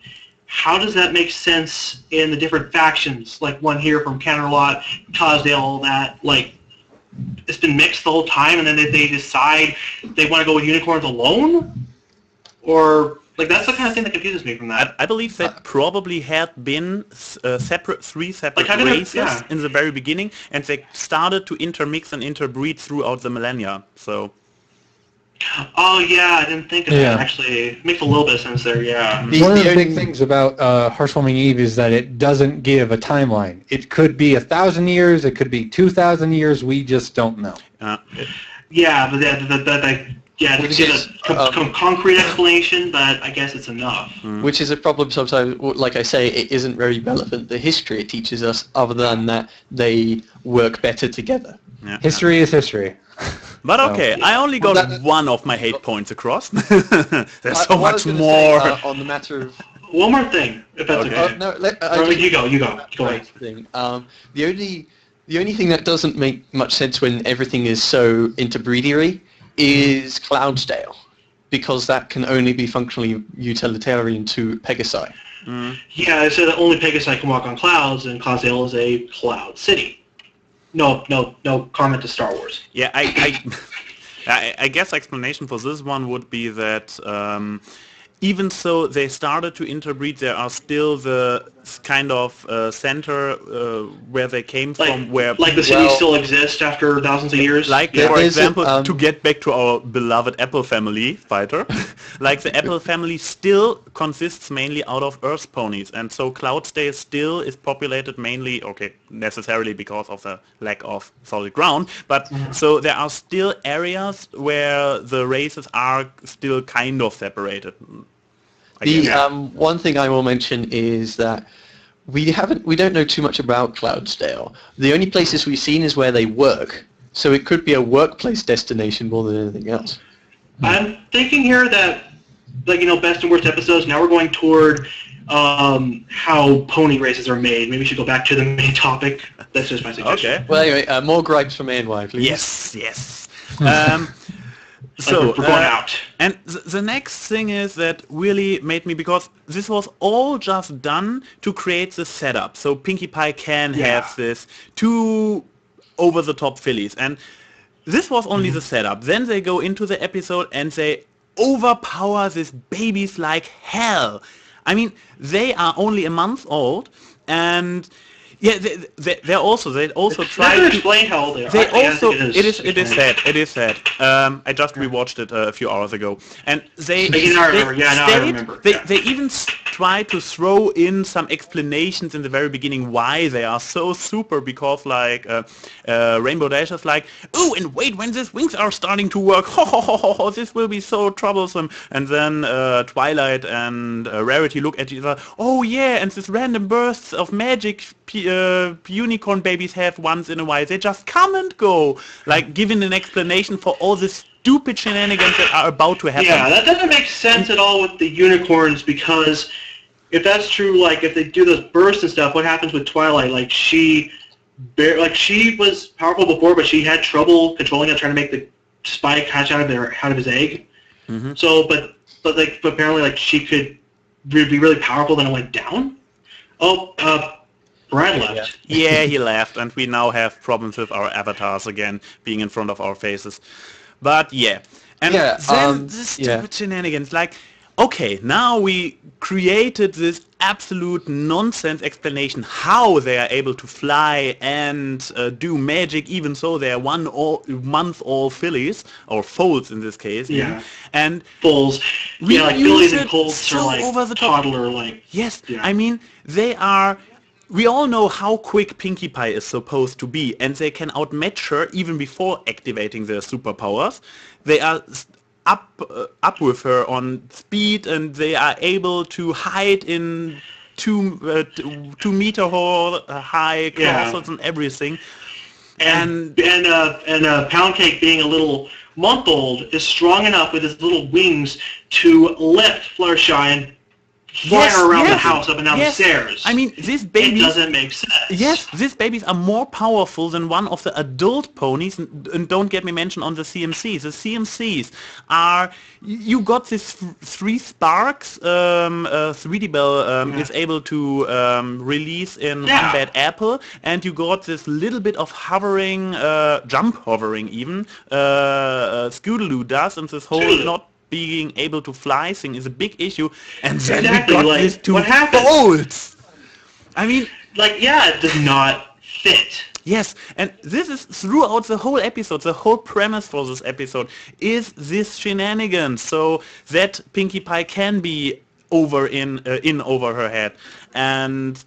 how does that make sense in the different factions? Like one here from Canterlot, Cosdale, all that. Like, it's been mixed the whole time, and then they decide they want to go with unicorns alone, or like that's the kind of thing that confuses me from that.
I believe that probably had been three separate
Like, how did it-
races
yeah.
in the very beginning, and they started to intermix and interbreed throughout the millennia. So
Oh yeah, I didn't think of
Yeah.
that. Actually, it makes a little bit of sense there. Yeah.
The-
One of the
only-
big things about Hearthwarming Eve is that it doesn't give a timeline. It could be 1,000 years, it could be 2,000 years, we just don't know.
Yeah, but that yeah,
Which
to get
is,
a concrete explanation, but I guess it's enough.
which is a problem sometimes. Like I say, it isn't very relevant, the history it teaches us, other than that they work better together.
yeah.
History is history.
But okay, I only got
Well, that-
one of my hate points across. There's so
What I was
much
gonna
more.
say, on the matter of...
One more thing, if that's
Okay.
okay.
No,
Or you go. Go ahead.
thing. The only thing that doesn't make much sense when everything is so interbreedery is Cloudsdale, because that can only be functionally utilitarian to Pegasi.
Yeah, I said that only Pegasi can walk on clouds, and Cosdale is a cloud city. No comment to Star Wars.
Yeah, I guess explanation for this one would be that even so they started to interbreed, there are still the kind of center where they came from, where
Like the city still exists after thousands of years.
like
yeah.
for
There's a,
example, to get back to our beloved Apple family, Byter, like the Apple family still consists mainly out of Earth ponies, and so Cloudsdale still is populated mainly, okay, necessarily because of the lack of solid ground, but so there are still areas where the races are still kind of separated. I guess.
One thing I will mention is that we don't know too much about Cloudsdale. The only places we've seen is where they work, so it could be a workplace destination more than anything else.
I'm thinking here that, like, you know, best and worst episodes, now we're going toward how pony races are made. Maybe we should go back to the main topic. That's just my suggestion.
Okay.
Well, anyway, more gripes from ANY, please.
Yes.
So we're going out.
And the next thing is that really made me, because this was all just done to create the setup, so Pinkie Pie can have this two over-the-top fillies, and this was only the setup. Then they go into the episode and they overpower these babies like hell. I mean, they are only a month old, and yeah, they also try
Never
to
explain how old they are.
They
I
also,
think
it is sad. It is sad. I just rewatched it a few hours ago, and they
Now I remember. Yeah, now I remember.
They even try to throw in some explanations in the very beginning why they are so super, because like Rainbow Dash is like, oh, and wait, when these wings are starting to work, this will be so troublesome. And then Twilight and Rarity look at each other, oh yeah, and this random bursts of magic unicorn babies have once in a while. They just come and go, like giving an explanation for all this stupid shenanigans that are about to happen.
Yeah, that doesn't make sense at all with the unicorns, because if that's true, like if they do those bursts and stuff, what happens with Twilight? Like she was powerful before, but she had trouble controlling it, trying to make the spike hatch out of his egg.
Mm-hmm.
So, but apparently, like she could be really powerful. Then it went down. Oh, Brad left.
Yeah, he left, and we now have problems with our avatars again being in front of our faces. But yeah, and then the stupid shenanigans, like. Okay, now we created this absolute nonsense explanation how they are able to fly and do magic, even though they are 1 month old fillies, or foals in this case.
Yeah.
And
foals. Yeah, like fillies and colts
so
are like
over the
toddler like.
Yes,
yeah.
I mean, they are... We all know how quick Pinkie Pie is supposed to be, and they can outmatch her even before activating their superpowers. They are... up with her on speed, and they are able to hide in 2 meter high castles and everything.
And Pound Cake, being a little month old, is strong enough with his little wings to lift Fluttershy and fly her around the house, up and down the stairs.
I mean, these babies...
It doesn't make sense.
Yes, these babies are more powerful than one of the adult ponies, and don't get me mentioned on the CMCs. The CMCs are... You got this 3 sparks 3D Bell is able to release in One Bad Apple, and you got this little bit of hovering, jump hovering even, Scootaloo does, and this whole not being able to fly thing is a big issue, and then we got these 2 folds. I mean,
like, it does not fit.
Yes, and this is throughout the whole episode. The whole premise for this episode is this shenanigans, so that Pinkie Pie can be over her head, and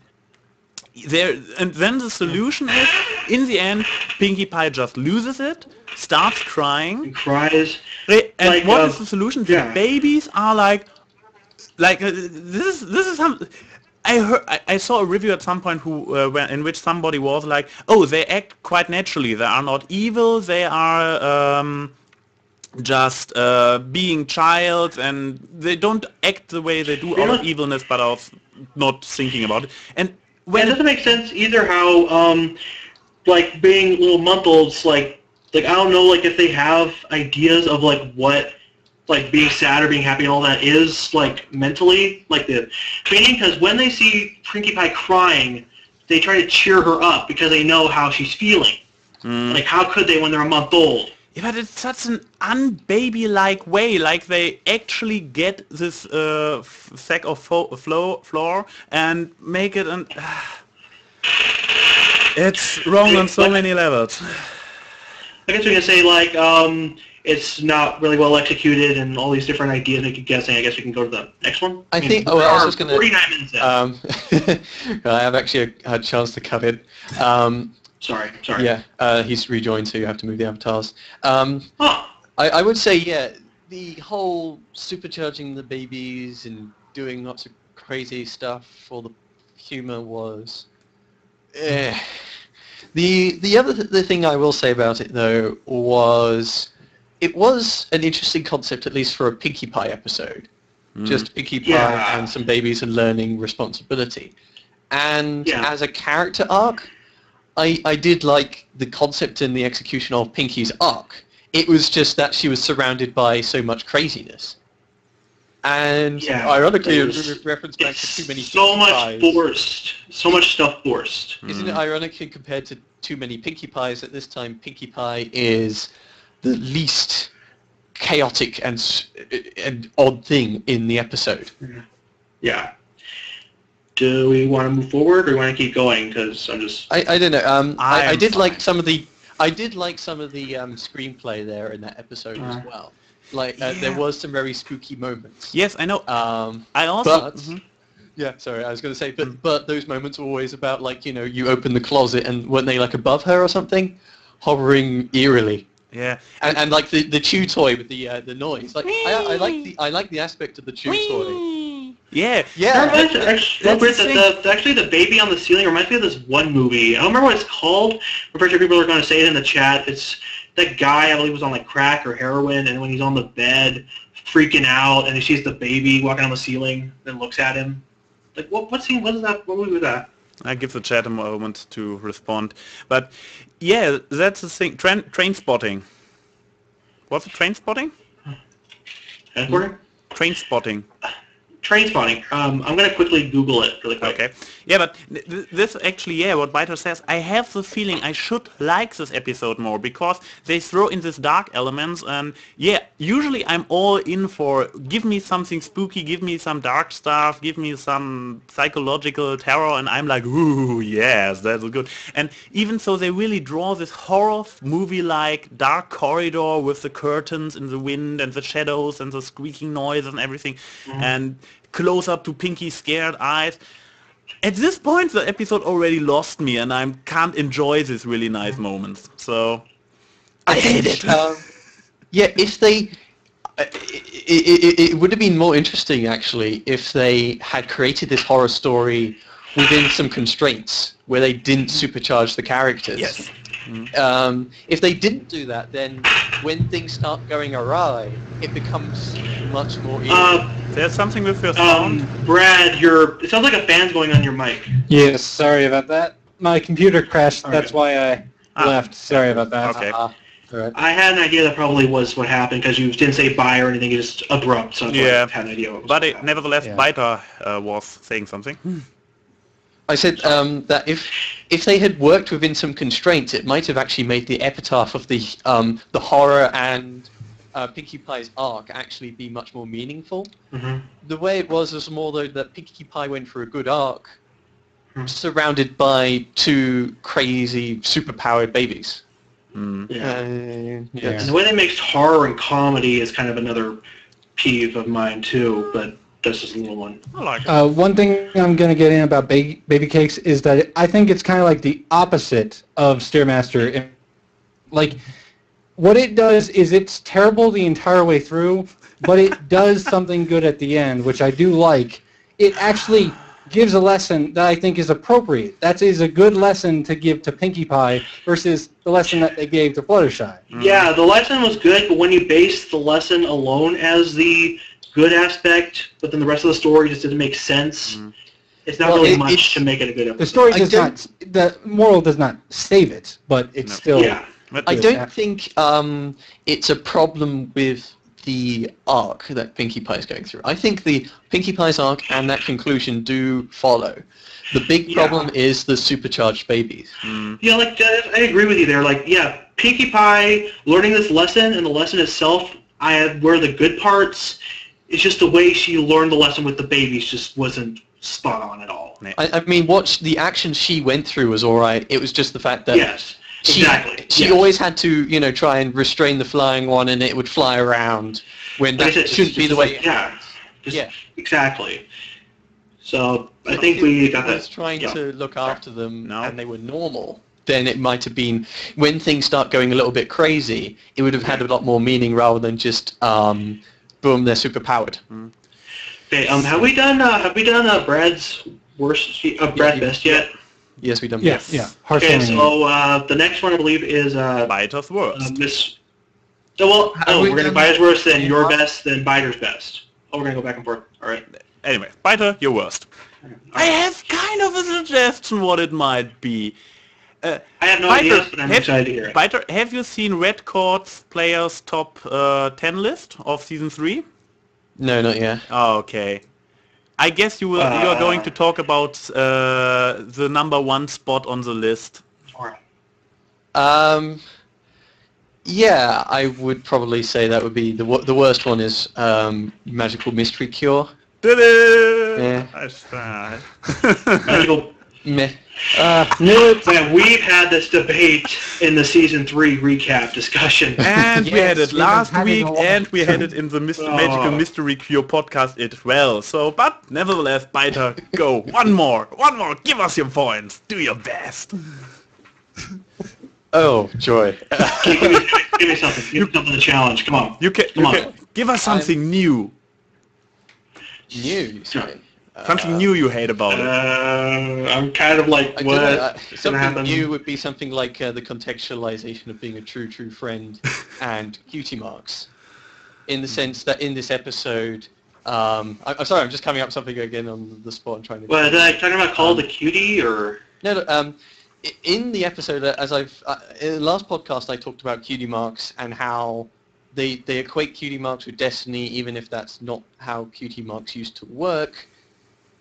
then the solution is, in the end, Pinkie Pie just loses it, starts crying,
and cries.
And like, what is the solution? The babies are like this is some. I saw a review at some point in which somebody was like, oh, they act quite naturally. They are not evil. They are just being child, and they don't act the way they do out of evilness, but of not thinking about it. And when
it doesn't make sense either how like being little month-olds, like I don't know, like if they have ideas of like what like being sad or being happy and all that is like mentally, like the meaning, because when they see Pinkie Pie crying, they try to cheer her up because they know how she's feeling. Like how could they when they're a month old?
Yeah, but it's such an unbaby-like way. Like they actually get this sack of floor and make it an... It's wrong on so many levels.
I guess we can say like it's not really well executed and all these different ideas they keep guessing. I guess we can go to the next one.
I think. Oh, I was just going to.
49 minutes in.
I have actually had a chance to cut it.
Sorry.
Yeah, he's rejoined, so you have to move the avatars. I would say, the whole supercharging the babies and doing lots of crazy stuff for the humor was. The thing I will say about it though was it was an interesting concept, at least for a Pinkie Pie episode. Just Pinkie Pie and some babies and learning responsibility. And as a character arc, I did like the concept and the execution of Pinkie's arc. It was just that she was surrounded by so much craziness. And ironically, it reference back to too many
so much forced. So much stuff forced.
Isn't it ironically compared to too many Pinkie Pies, at this time Pinkie Pie is the least chaotic and odd thing in the episode?
Yeah. Do we want to move forward, or do we want to keep going? Because I'm just...
I don't know. I did like some of the... I did like some of the screenplay there in that episode as well. Like, there was some very spooky moments.
Yes, I know. I also...
Yeah, sorry, I was going to say, but those moments were always about, like, you know, you open the closet and weren't they, like, above her or something? Hovering eerily.
Yeah.
And like, the chew toy with the noise. Like, I like the aspect of the chew toy.
Yeah.
Actually, the baby on the ceiling reminds me of this one movie. I don't remember what it's called. I'm pretty sure people are going to say it in the chat. It's that guy, I believe, was on like crack or heroin, and when he's on the bed, freaking out, and he sees the baby walking on the ceiling, and looks at him. Like, what scene? What is that? What movie was that?
I give the chat a moment to respond. But yeah, that's the thing. Train spotting. What's it? Train spotting?
Transporting?
Train spotting.
Train spotting. I'm going to quickly Google it really quick.
Okay. Yeah, but this actually, yeah, what Byter says, I have the feeling I should like this episode more because they throw in these dark elements and, yeah, usually I'm all in for give me something spooky, give me some dark stuff, give me some psychological terror, and I'm like, ooh, yes, that's good. And even so, they really draw this horror movie-like dark corridor with the curtains in the wind and the shadows and the squeaking noise and everything, and close up to Pinky's scared eyes. At this point, the episode already lost me, and I can't enjoy these really nice moments. So I hate it.
Yeah, if they, it would have been more interesting actually if they had created this horror story within some constraints where they didn't supercharge the characters.
Yes.
If they didn't do that, then when things start going awry, it becomes much more eerie.
There's something with your sound.
Brad, it sounds like a fan's going on your mic.
Yes, sorry about that. My computer crashed, that's why I left. Sorry about that.
Okay.
Right.
I had an idea that probably was what happened because you didn't say bye or anything, you just abrupt, so I had an idea what was
But
happening.
nevertheless, Byter was saying something.
I said that if they had worked within some constraints, it might have actually made the epitaph of the horror and Pinkie Pie's arc actually be much more meaningful. The way it was more though that Pinkie Pie went for a good arc, surrounded by two crazy superpowered babies.
And the way they mixed horror and comedy is kind of another peeve of mine too, but that's just a little one.
I like it.
One thing I'm going to get in about Baby Cakes is that I think it's kind of like the opposite of Stairmaster. Like, what it does is it's terrible the entire way through, but it does something good at the end, which I do like. It actually gives a lesson that I think is appropriate. That is a good lesson to give to Pinkie Pie versus the lesson that they gave to Fluttershy.
Yeah, the lesson was good, but when you base the lesson alone as the good aspect, but then the rest of the story just didn't make sense, it's not really much to make it a good episode.
The story does not, the moral does not save it, but it's still...
Yeah.
I don't think it's a problem with the arc that Pinkie Pie is going through. I think the Pinkie Pie's arc and that conclusion do follow. The big problem is the supercharged babies.
Yeah, like, I agree with you there. Like, yeah, Pinkie Pie learning this lesson and the lesson itself, were the good parts. It's just the way she learned the lesson with the babies just wasn't spot on at all.
I mean, the action she went through was all right. It was just the fact that she always had to, try and restrain the flying one, and it would fly around when that shouldn't be the way.
Exactly. So I think we got that.
If was trying to look after them and they were normal, then it might have been when things start going a little bit crazy. It would have had a lot more meaning rather than just boom, they're super powered.
Okay. Have we done Brad's worst, Brad's best yet?
Yes, we've done.
Yes. Yeah.
Okay. So the next one I believe is
Byter's worst.
we're gonna Byter's worst, then your best, then Byter's best. Oh, we're gonna go back and forth. All right.
Anyway, Byter, your worst. I have kind of a suggestion what it might be.
I have no idea, but I'm excited to hear it.
Byter, have you seen Red Cord's Players Top 10 list of Season 3?
No, not yet.
Oh, okay. I guess you are going to talk about the number 1 spot on the list.
Yeah, I would probably say that would be the worst one is Magical Mystery Cure.
Yeah.
Magical
Meh.
We've had this debate in the Season 3 recap discussion.
And we had it last week, and we had it in the Magical Mystery Cure podcast as well. So, but nevertheless, Byter, go. One more. Give us your points. Do your best.
Oh, joy.
give me something. Give me something to challenge. Come on.
You can give us something new.
New, you say?
Something new you hate about it.
I'm kind of like, what?
Something new would be something like the contextualization of being a true friend and cutie marks, in the sense that in this episode, I'm sorry, I'm just coming up with something again on the spot and trying to...
Well, talking about Call the Cutie, or...?
No, in the episode, as in the last podcast, I talked about cutie marks and how they equate cutie marks with destiny, even if that's not how cutie marks used to work,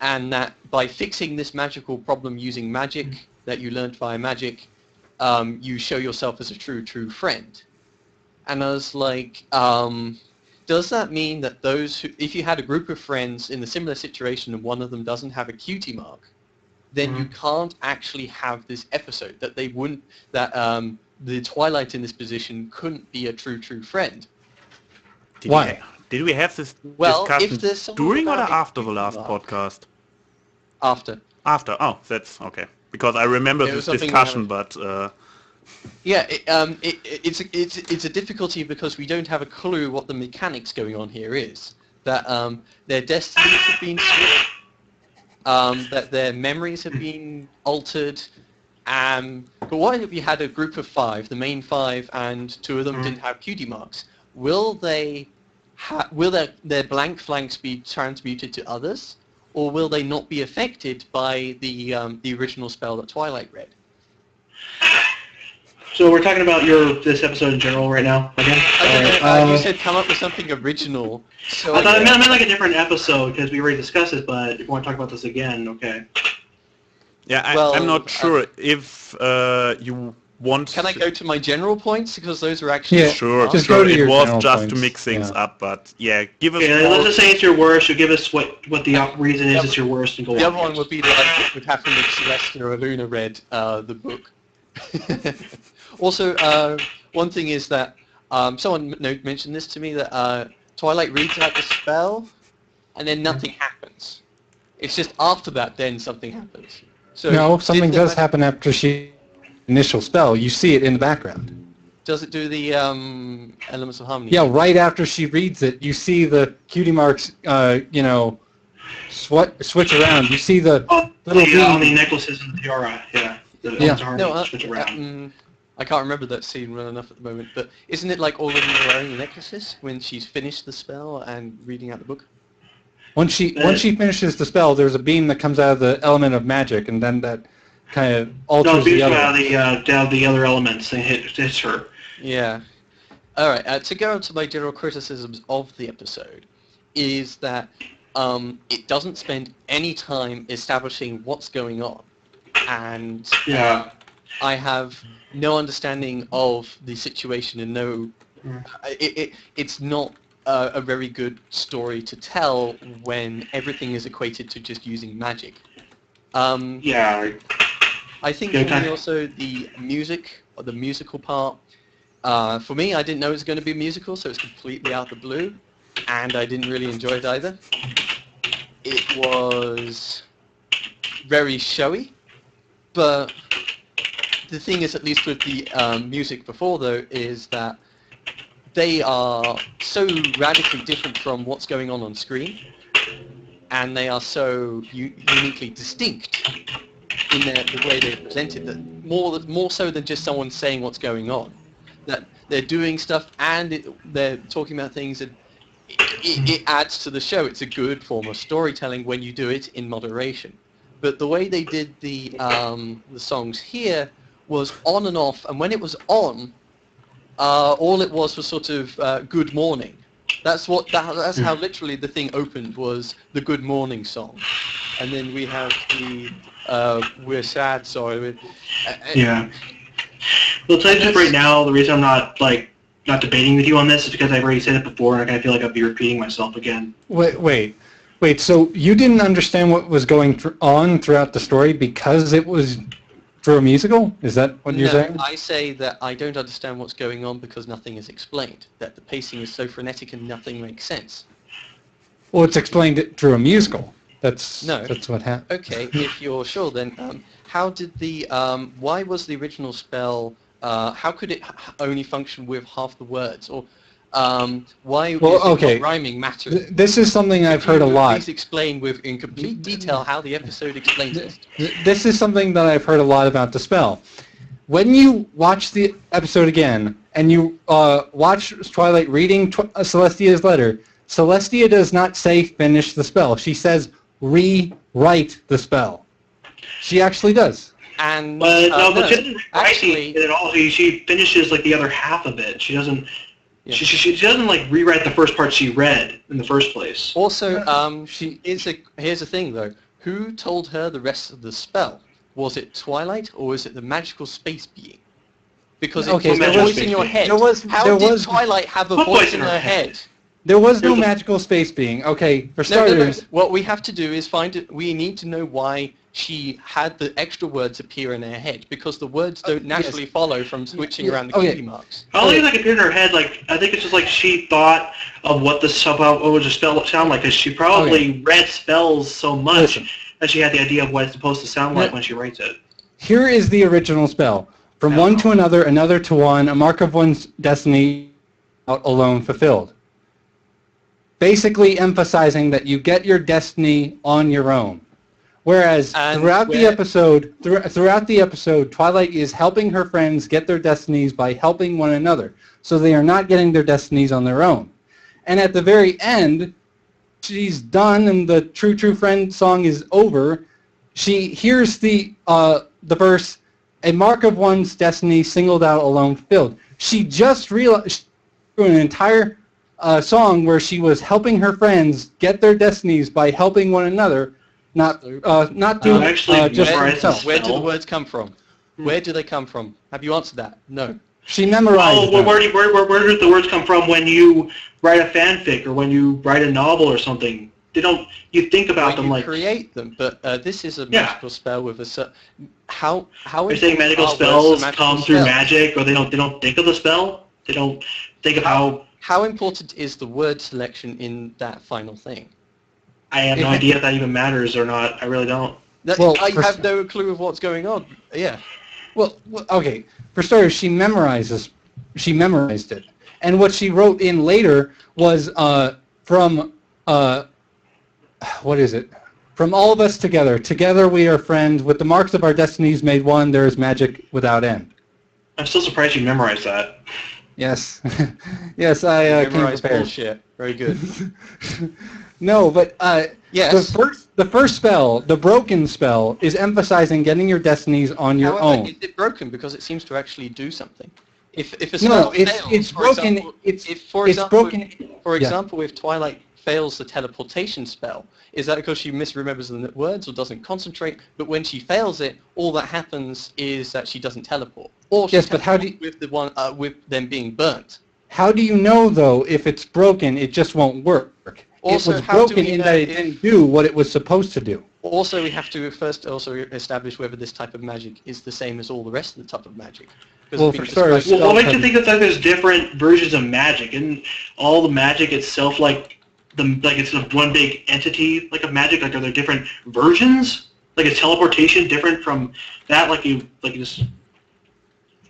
and that by fixing this magical problem using magic that you learned via magic, you show yourself as a true friend. And I was like, does that mean that if you had a group of friends in a similar situation and one of them doesn't have a cutie mark, then you can't actually have this episode, that they wouldn't, that the Twilight in this position couldn't be a true friend?
Why?
Did we have this
if
discussion during or after the last podcast?
After.
After. Oh, that's okay. Because I remember this discussion, but...
Yeah, it's a difficulty because we don't have a clue what the mechanics going on here is. That their destinies have been switched, that their memories have been altered. But what if you had a group of 5, the main 5, and 2 of them didn't have cutie marks? Will their blank flanks be transmuted to others, or will they not be affected by the original spell that Twilight read?
So we're talking about this episode in general right now, again?
You said come up with something original. So
I thought I meant like a different episode, because we already discussed it, but if you want to talk about this again, okay.
Yeah, I'm not sure if you want...
Can I go to my general points? Because those are actually...
Yeah, sure.
Just go to your
it was
general
just
points.
to mix things up, but yeah, give us
let's just say it's your worst. You give us what the reason is it's your worst, and go on.
The other one would be like what would happen if Celeste or Luna read the book. Also, one thing is that someone mentioned this to me, that Twilight reads out the spell, and then nothing happens. It's just after that, then something happens. So
no, something does happen after she initial spell. You see it in the background.
Does it do the Elements of Harmony?
Yeah, right after she reads it, you see the cutie marks, switch around. You see the little
the necklaces and the tiara, yeah. Switch around.
I can't remember that scene well enough at the moment, but isn't it like all of them are wearing the necklaces when she's finished the spell and reading out the book?
Once she finishes the spell, there's a beam that comes out of the element of magic, and then that kind of alters the other.
The other elements and hits her.
Yeah. All right. To go on to my general criticisms of the episode, is that it doesn't spend any time establishing what's going on, and I have no understanding of the situation and it's not a very good story to tell when everything is equated to just using magic. I think for me also the music, or the musical part, for me I didn't know it was going to be a musical, so it's completely out of the blue, and I didn't really enjoy it either. It was very showy, but the thing is, at least with the music before, though, is that they are so radically different from what's going on screen, and they are so uniquely distinct in the way they're presented, that more so than just someone saying what's going on, that they're doing stuff and they're talking about things, and it adds to the show. It's a good form of storytelling when you do it in moderation. But the way they did the songs here was on and off, and when it was on, all it was sort of good morning. That's how literally the thing opened, was the good morning song, and then we have the we're sad, sorry.
Well, I'll tell you just right now, the reason I'm not debating with you on this is because I've already said it before, and I kind of feel like I'd be repeating myself again.
Wait. So you didn't understand what was going on throughout the story because it was through a musical? Is that what you're saying?
I say that I don't understand what's going on because nothing is explained. That the pacing is so frenetic and nothing makes sense.
Well, it's explained through a musical. That's what happened.
Okay, if you're sure, then how did why was the original spell? How could it only function with half the words? Or Why
Well,
is it
okay.
not rhyming matters?
This is something I've heard a lot.
Please explain in complete detail how the episode explains it.
This is something that I've heard a lot about the spell. When you watch the episode again, and you watch Twilight reading Celestia's letter, Celestia does not say finish the spell. She says rewrite the spell. She actually does.
And
But but she doesn't
actually,
rewrite it at all. She finishes like the other half of it. She doesn't.
Yeah.
She doesn't like rewrite the first part she read in the first place.
also, here's the thing though. Who told her the rest of the spell? Was it Twilight or was it the magical space being? Because
Okay,
it was
there
a
was-
voice in your head. How
there
did
was-
Twilight have a
What
voice in her head?
There was no
There's a-
magical space being. Okay, for
No.
starters,
What we have to do is find it. We need to know why she had the extra words appear in her head, because the words don't naturally follow from switching around the
Okay.
key marks.
I don't think it's like appeared in her head. Like I think it's just like she thought of what the spell would sound like, because she probably read spells so much
Listen.
that she had the idea of what it's supposed to sound like when she writes it.
here is the original spell. From one to another to one, a mark of one's destiny out alone fulfilled. Basically emphasizing that you get your destiny on your own. Whereas
And
throughout the episode, Twilight is helping her friends get their destinies by helping one another. So they are not getting their destinies on their own. And at the very end, she's done and the True Friend song is over. She hears the verse, a mark of one's destiny singled out alone fulfilled. She just realized through an entire song where she was helping her friends get their destinies by helping one another, not doing
Actually,
just for
memorized
herself.
the
Where do the
spell.
words come from? Where do they come from? Have you answered that? No.
She memorized
Oh,
them.
where do the words come from when you write a fanfic or when you write a novel or something? They don't. You think about them
you
like.
create them, but this is a
Yeah.
magical spell with a certain. How
You're saying magical
are words
spells
a magical
come through
spell?
magic, or they don't think of the spell. They don't think of how.
How important is the word selection in that final thing?
I have no idea if that even matters or not. I really don't.
Well,
I
for-
have no clue of what's going on. Yeah.
Well, okay. For starters, she memorized it, and what she wrote in later was from what is it? From all of us together. Together we are friends. With the marks of our destinies made one, there is magic without end.
I'm still surprised you memorized that.
Yes, yes, I came
Memorize
prepared.
bullshit. Very good.
No, but
Yes.
the first spell, the broken spell, is emphasizing getting your destinies on your
However,
own.
is it broken because it seems to actually do something? If a
No,
spell
it's
fails, for
broken.
example-
It's
if, for
it's
example,
broken.
For
Yeah.
example, if Twilight fails the teleportation spell, is that because she misremembers the words or doesn't concentrate? But when she fails it, all that happens is that she doesn't teleport. Or she
Yes, but how do
teleports with the one with them being burnt.
How do you know, though, if it's broken, it just won't work?
Also,
it was
how do
broken
we
in
know
that it
if-
didn't do what it was supposed to do.
Also, we have to first also establish whether this type of magic is the same as all the rest of the type of magic. Because
Well,
it's been
for starters-
described-
Well, what makes
Spell
you think that there's different versions of magic? And all the magic itself, like it's one big entity, like of magic. Like, are there different versions? Like, is teleportation different from that? Like you just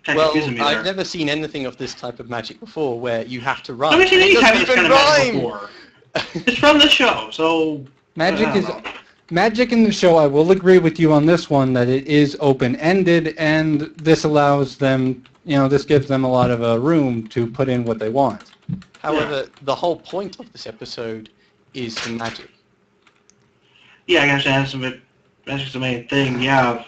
kind of
Well,
confusing me
I've
there.
never seen anything of this type of magic before where you have to rhyme.
I've never seen
And
any
it
type of
doesn't
this kind of
even
magic
rhyme!
before. It's from the show, so
Magic
I don't
is
know.
magic in the show. I will agree with you on this one that it is open-ended, and this allows them. This gives them a lot of room to put in what they want.
However, the whole point of this episode is the magic.
Yeah, I guess magic's the main thing. Yeah,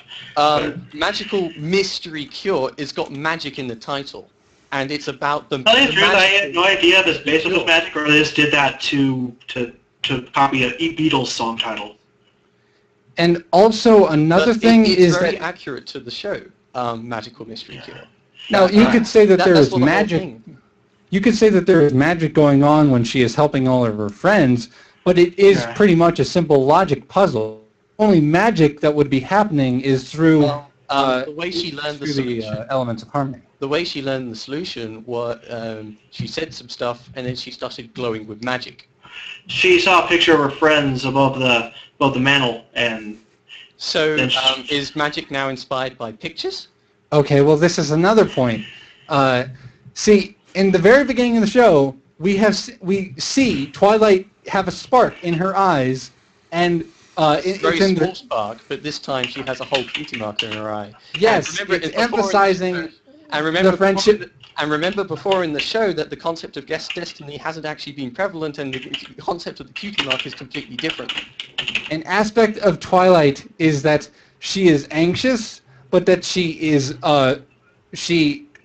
Magical Mystery Cure has got magic in the title, and it's about the.
tell you the
the
truth, I had
magical-
no idea if it's based on this magic or they just did that to copy a Beatles song title.
And also another
But
thing
it's
is
very
that
accurate to the show, Magical Mystery Cure.
now you could say that there
That's
is
what the whole
magic.
thing-
You could say that there is magic going on when she is helping all of her friends, but it is
Yeah.
pretty much a simple logic puzzle. Only magic that would be happening is through
the way she learned the
through the
solution.
elements of harmony.
The way she learned the solution was she said some stuff and then she started glowing with magic.
She saw a picture of her friends above the mantle, and
So
Then
is magic now inspired by pictures?
Okay, well, this is another point. See, in the very beginning of the show, we see Twilight have a spark in her eyes, and
It's very
it's in
small spark, but this time she has a whole cutie mark in her eye.
yes,
And remember,
it's emphasizing
remember
the friendship.
And remember before in the show that the concept of guest destiny hasn't actually been prevalent, and the concept of the cutie mark is completely different.
An aspect of Twilight is that she is anxious, but that she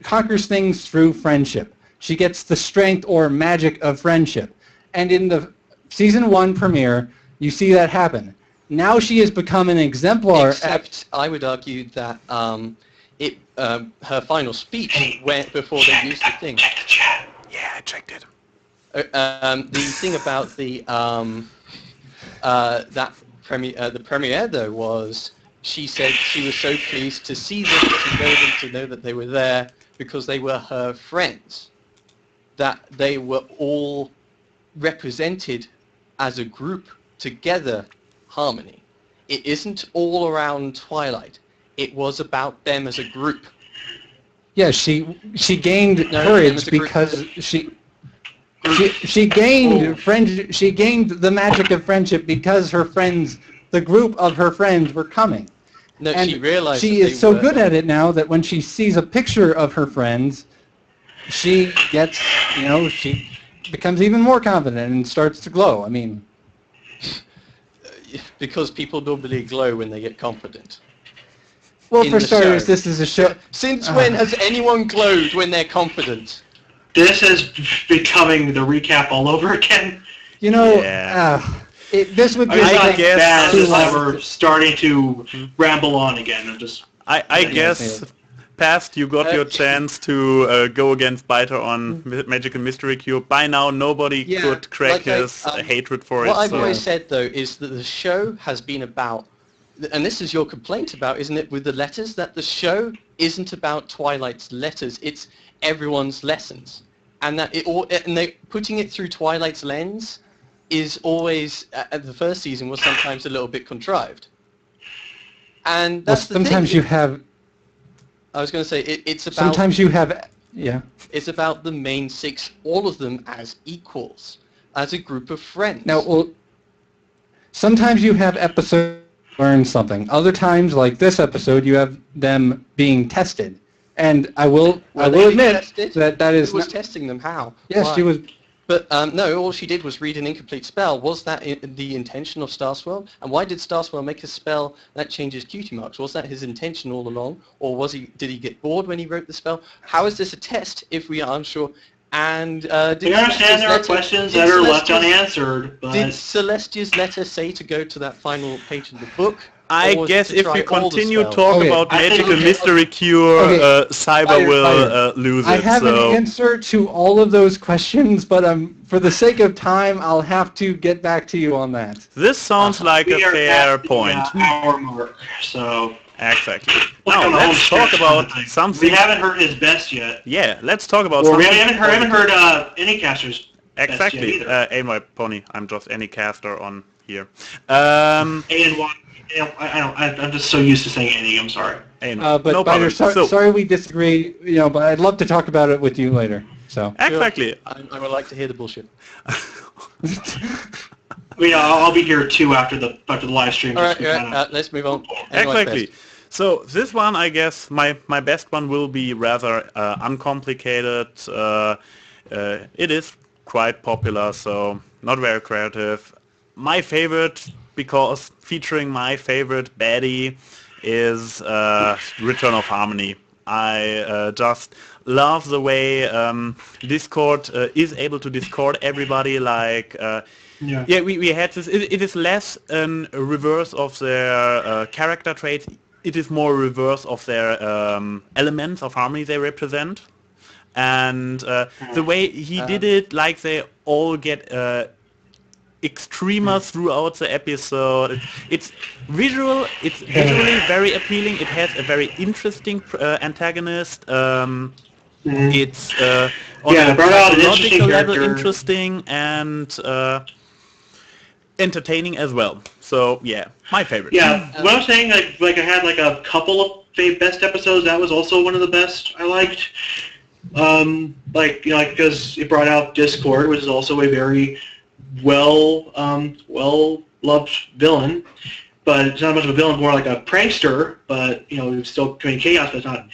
conquers things through friendship. She gets the strength or magic of friendship. And in the season 1 premiere, you see that happen. Now she has become an exemplar.
Except, I would argue that her final speech went before they used the thing.
Check the chat. Yeah, I checked it.
The thing about the premiere though was she said she was so pleased to see them, to know that they were there because they were her friends, that they were all represented as a group together, harmony. It isn't all around Twilight. It was about them as a group.
Yeah, she gained courage because she gained she gained the magic of friendship because her friends, the group of her friends, were coming.
No,
and
she realized
she is so good at it now that when she sees a picture of her friends, she gets, she becomes even more confident and starts to glow. I mean,
because people normally glow when they get confident.
Well, for starters, this is a show.
Since when has anyone glowed when they're confident?
This is becoming the recap all over again.
This would be
I guess
bad as we're starting to ramble on again.
I guess, Past, you got your chance to go against Byter on Magical Mystery Cube. By now, nobody could crack his hatred for it.
What I've always said, though, is that the show has been about, and this is your complaint about, isn't it, with the letters, that the show isn't about Twilight's letters, it's everyone's lessons. And that putting it through Twilight's lens is always, at the first season, was sometimes a little bit contrived. And that's the thing.
Sometimes you have...
I was going to say, it's about...
Sometimes you have... Yeah.
It's about the main 6, all of them as equals, as a group of friends.
Now, well, sometimes you have episodes learn something. Other times, like this episode, you have them being tested. And I will admit that is...
Who was testing them? How?
Yes,
Why?
she was...
But no, all she did was read an incomplete spell. Was that the intention of Starswell? And why did Starswell make a spell that changes cutie marks? Was that his intention all along? Or did he get bored when he wrote the spell? How is this a test if we are unsure? And
I understand there are questions that are left unanswered, but...
Did Celestia's letter say to go to that final page of the book?
I guess if we continue talk about Magical Mystery Cure, Cyber will lose it.
I have an answer to all of those questions, but for the sake of time, I'll have to get back to you on that.
This sounds like a fair point.
Hour mark, so...
Exactly. Now, let's talk about something...
We haven't heard his best yet.
Yeah, let's talk about something...
We haven't heard Anycaster's
exactly.
best yet
either. My pony. I'm just Anycaster on here.
I'm just so used to saying any. I'm sorry.
But
no
Byter, sorry we disagree. But I'd love to talk about it with you later. So
exactly.
I would like to hear the bullshit.
I'll be here too after the live stream.
All right, let's move on.
Exactly. So this one, I guess, my best one will be rather uncomplicated. It is quite popular, so not very creative. My favorite, because featuring my favorite baddie, is Return of Harmony. I just love the way Discord is able to Discord everybody. Like, we had this. It is less a reverse of their character traits. It is more a reverse of their elements of harmony they represent. And the way he did it, like they all get extrema throughout the episode. It's visually very appealing. It has a very interesting antagonist. It's on a psychological level interesting and entertaining as well. So yeah, my favorite.
Yeah, what I'm saying, like I had like a couple of best episodes. That was also one of the best I liked. Like because it brought out Discord, which is also a very well-loved villain, but it's not much of a villain, more like a prankster. But it's still committing chaos, but it's not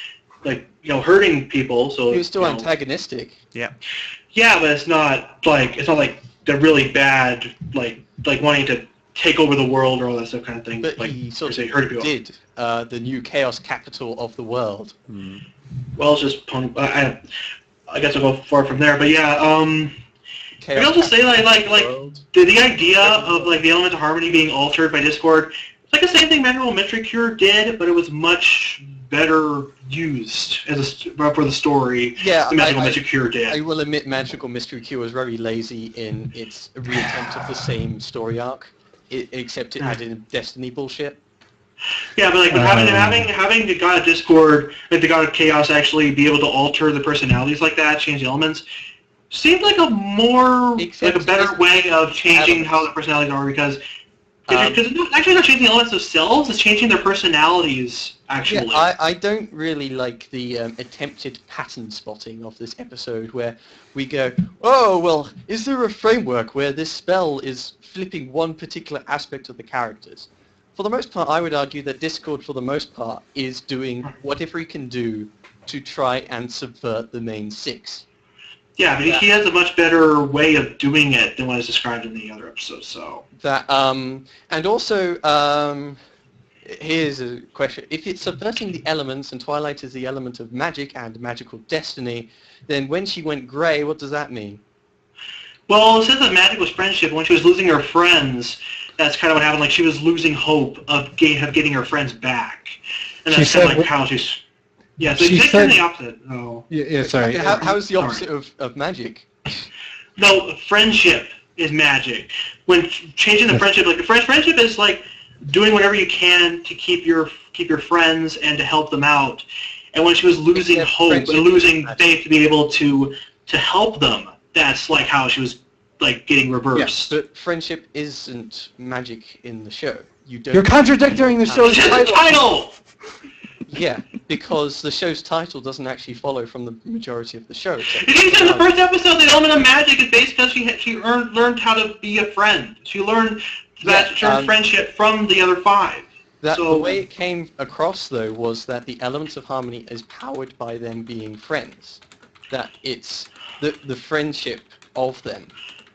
like hurting people. So
He was still antagonistic.
Yeah.
Yeah, but it's not like they're really bad, like wanting to take over the world or all that stuff kind of thing.
But
like,
he sort
hurting
of
people.
did the new chaos capital of the world.
Well, it's just pony. I guess I'll go far from there, but yeah. I can also say like the idea of like the element of harmony being altered by Discord. It's like the same thing Magical Mystery Cure did, but it was much better used for the story.
Yeah,
than Magical Mystery Cure did.
I will admit Magical Mystery Cure was very lazy in its reattempt of the same story arc, except it added in Destiny bullshit.
Yeah, but like having the god of Discord, like the god of Chaos, actually be able to alter the personalities like that, change the elements, seemed like a better way of changing how the personalities are because it's actually not changing the elements themselves; it's changing their personalities. Actually,
yeah, I don't really like the attempted pattern spotting of this episode where we go, oh well, is there a framework where this spell is flipping one particular aspect of the characters? For the most part, I would argue that Discord, for the most part, is doing whatever he can do to try and subvert the main six.
Yeah, but he has a much better way of doing it than what is described in the other episodes. So
that and also here's a question: if it's subverting the elements and Twilight is the element of magic and magical destiny, then when she went grey, what does that mean?
Well, it says that magic was friendship. When she was losing her friends, that's kind of what happened. Like she was losing hope of getting her friends back, and that's kind of like how she's. Yeah, so it's kind of the opposite. No.
Yeah, sorry.
How's the opposite of magic?
No, friendship is magic. When changing the friendship, like the friendship is like doing whatever you can to keep your friends and to help them out. And when she was losing hope and losing faith to be able to help them, that's like how she was like getting reversed.
Yeah, but friendship isn't magic in the show.
You're contradicting the show's
title.
Yeah, because the show's title doesn't actually follow from the majority of the show.
It is in the first episode. The element of magic is based because she learned how to be a friend. She learned that friendship from the other five.
The way it came across, though, was that the elements of harmony is powered by them being friends. That it's the friendship of them.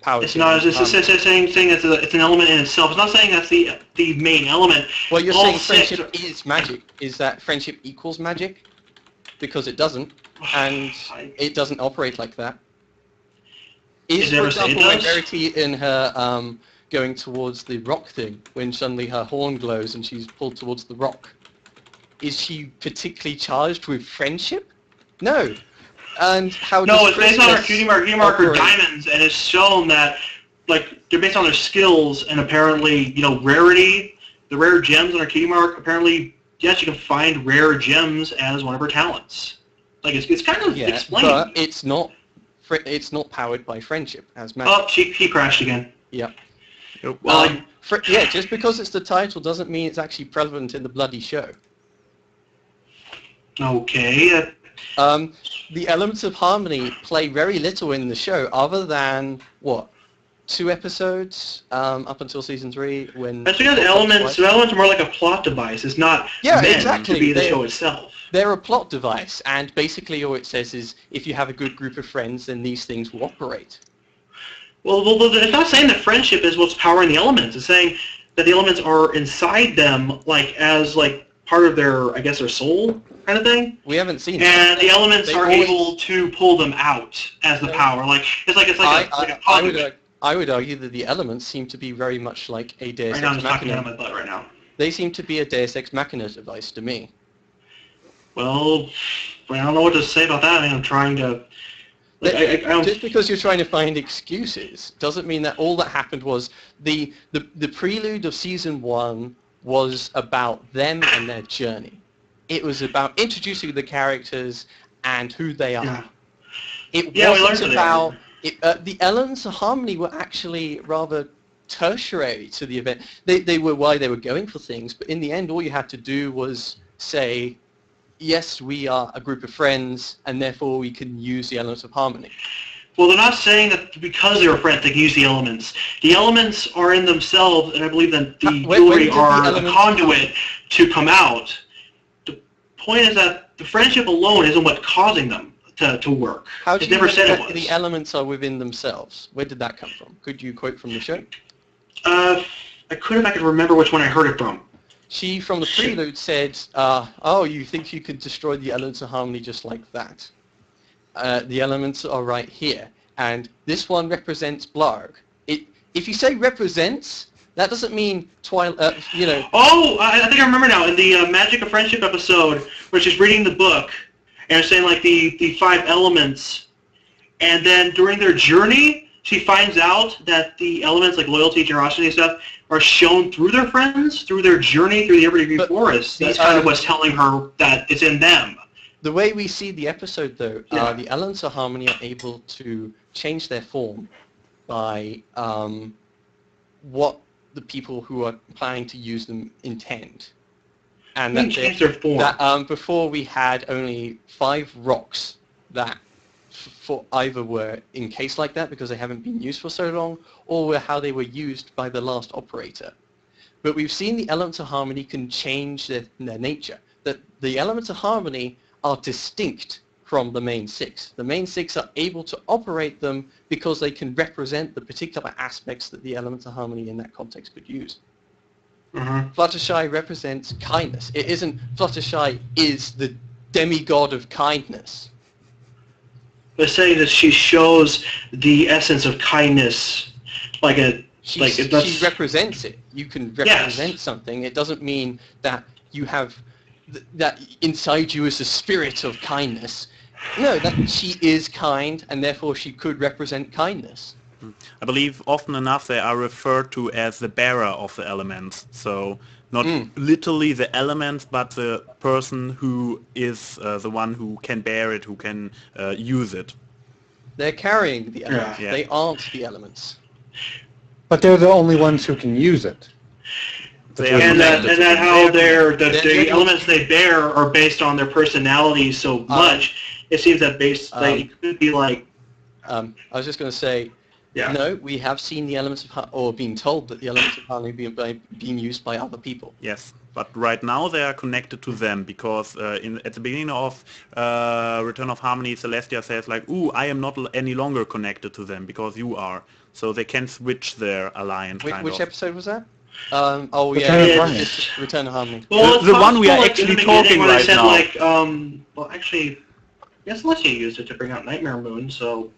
It's not. It's saying it's an element in itself. It's not saying that's the main element.
Well, you're saying friendship is magic. Is that friendship equals magic? Because it doesn't, and it doesn't operate like that. For example, like Verity in her going towards the rock thing, when suddenly her horn glows and she's pulled towards the rock, is she particularly charged with friendship? No. And how?
No, it's based on her cutie marker diamonds, and it's shown that like they're based on their skills and apparently rarity. The rare gems on her cutie mark apparently, yes, you can find rare gems as one of her talents. Like it's kind of explained.
But it's not powered by friendship as magic.
Oh, he crashed again.
Yeah.
Well,
just because it's the title doesn't mean it's actually prevalent in the bloody show.
Okay.
The elements of harmony play very little in the show, other than what, 2 episodes up until season 3 when.
That's because elements are more like a plot device. It's not meant to be the show itself.
They're a plot device, and basically all it says is if you have a good group of friends, then these things will operate.
Well, it's not saying that friendship is what's powering the elements. It's saying that the elements are inside them, like as like part of their, I guess, their soul kind of thing.
We haven't seen
it. And the elements are able to pull them out as the power. Like it's like a conduit.
I would argue that the elements seem to be very much like a Deus Ex Machina.
I'm just talking out of my butt right now.
They seem to be a Deus Ex Machina device to me.
Well, I don't know what to say about that. I mean, I'm trying to.
Just because you're trying to find excuses doesn't mean that all that happened was the prelude of season 1 was about them and their journey. It was about introducing the characters and who they are. It wasn't about the elements of harmony were actually rather tertiary to the event. They were why they were going for things, but in the end, all you had to do was say, yes, we are a group of friends, and therefore we can use the elements of harmony.
Well, they're not saying that because they were friends they can use the elements. The elements are in themselves, and I believe that the jewelry are a conduit to come out. The point is that the friendship alone isn't what's causing them to work.
How do
it
you
never
know
said it
that
was.
the elements are within themselves? Where did that come from? Could you quote from the show?
I could if I could remember which one I heard it from.
She, from the prelude, said, oh, you think you could destroy the elements of harmony just like that? The elements are right here. And this one represents Blarg. If you say represents, that doesn't mean you know.
Oh, I think I remember now. In the Magic of Friendship episode, where she's reading the book, and it's saying like the 5 elements, and then during their journey, she finds out that the elements like loyalty, generosity, and stuff are shown through their friends, through their journey through the Evergreen Forest. That's kind of what's telling her that it's in them.
The way we see the episode, though, the elements of harmony are able to change their form by what the people who are planning to use them intend. And that
change their form.
That, before we had only 5 rocks that for either were encased like that because they haven't been used for so long, or were how they were used by the last operator. But we've seen the elements of harmony can change their nature. That the elements of harmony are distinct from the main 6. The main 6 are able to operate them because they can represent the particular aspects that the elements of harmony in that context could use. Fluttershy represents kindness. It isn't Fluttershy is the demigod of kindness.
They're saying that she shows the essence of kindness, like a
She represents it. You can represent something. It doesn't mean that you have that inside you is a spirit of kindness. No, that she is kind, and therefore she could represent kindness.
I believe often enough they are referred to as the bearer of the elements. So not literally the elements, but the person who is the one who can bear it, who can use it.
They're carrying the elements.
Yeah.
They aren't the elements.
But they're the only ones who can use it.
And that how the elements they bear are based on their personalities so much. It seems that they could be like.
I was just going to say, no, we have seen the elements of or been told that the elements of harmony being used by other people.
Yes, but right now they are connected to them because at the beginning of Return of Harmony, Celestia says like, "Ooh, I am not any longer connected to them because you are." So they can switch their alliance.
Which episode was that?
Return of Harmony.
Return of Harmony.
Well,
the one we are actually talking right now.
Like, well, actually, yes, Celestia used it to bring out Nightmare Moon, so.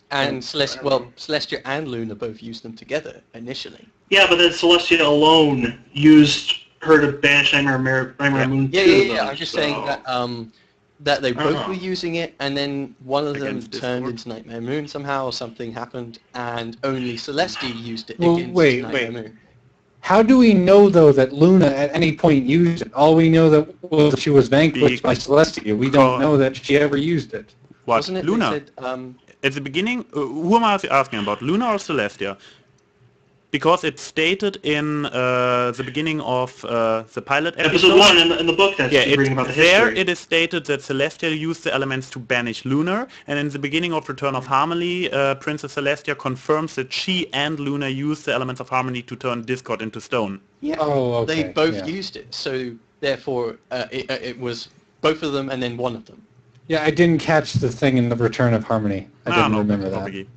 And Celestia and Luna both used them together initially.
Yeah, but then Celestia alone used her to banish Nightmare Moon.
Yeah. I'm just saying that that they both were using it, and then one of them turned into Nightmare Moon somehow, or something happened, and only Celestia used it against Nightmare Moon.
How do we know, though, that Luna at any point used it? All we know that was she was vanquished by Celestia. We don't know that she ever used it.
What?
Wasn't it?
Luna?
They said,
at the beginning, who am I asking about, Luna or Celestia? Because it's stated in the beginning of the pilot episode.
Episode 1 in the book that's reading about the history.
There it is stated that Celestia used the elements to banish Lunar, and in the beginning of Return of Harmony, Princess Celestia confirms that she and Luna used the elements of harmony to turn Discord into stone.
Yeah,
okay.
They both used it, so therefore it was both of them and then one of them.
Yeah, I didn't catch the thing in the Return of Harmony. I didn't remember that.
Biggie.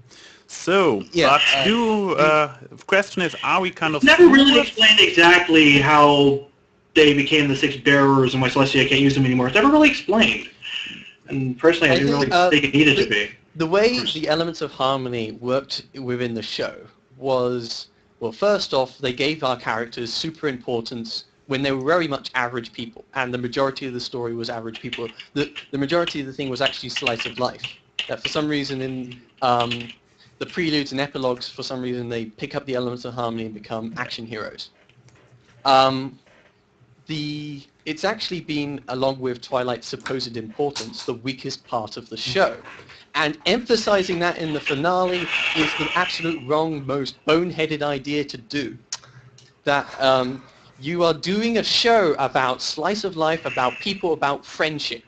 So, but question is, are we kind of...
It's never really explained exactly how they became the 6 bearers and why Celestia can't use them anymore. It's never really explained. And personally, I didn't really think it needed to be.
The way the elements of harmony worked within the show was, well, first off, they gave our characters super importance when they were very much average people, and the majority of the story was average people. The majority of the thing was actually slice of life. That for some reason in the preludes and epilogues, for some reason they pick up the elements of harmony and become action heroes. It's actually been, along with Twilight's supposed importance, the weakest part of the show. And emphasizing that in the finale is the absolute wrong, most boneheaded idea to do. That You are doing a show about slice of life, about people, about friendship.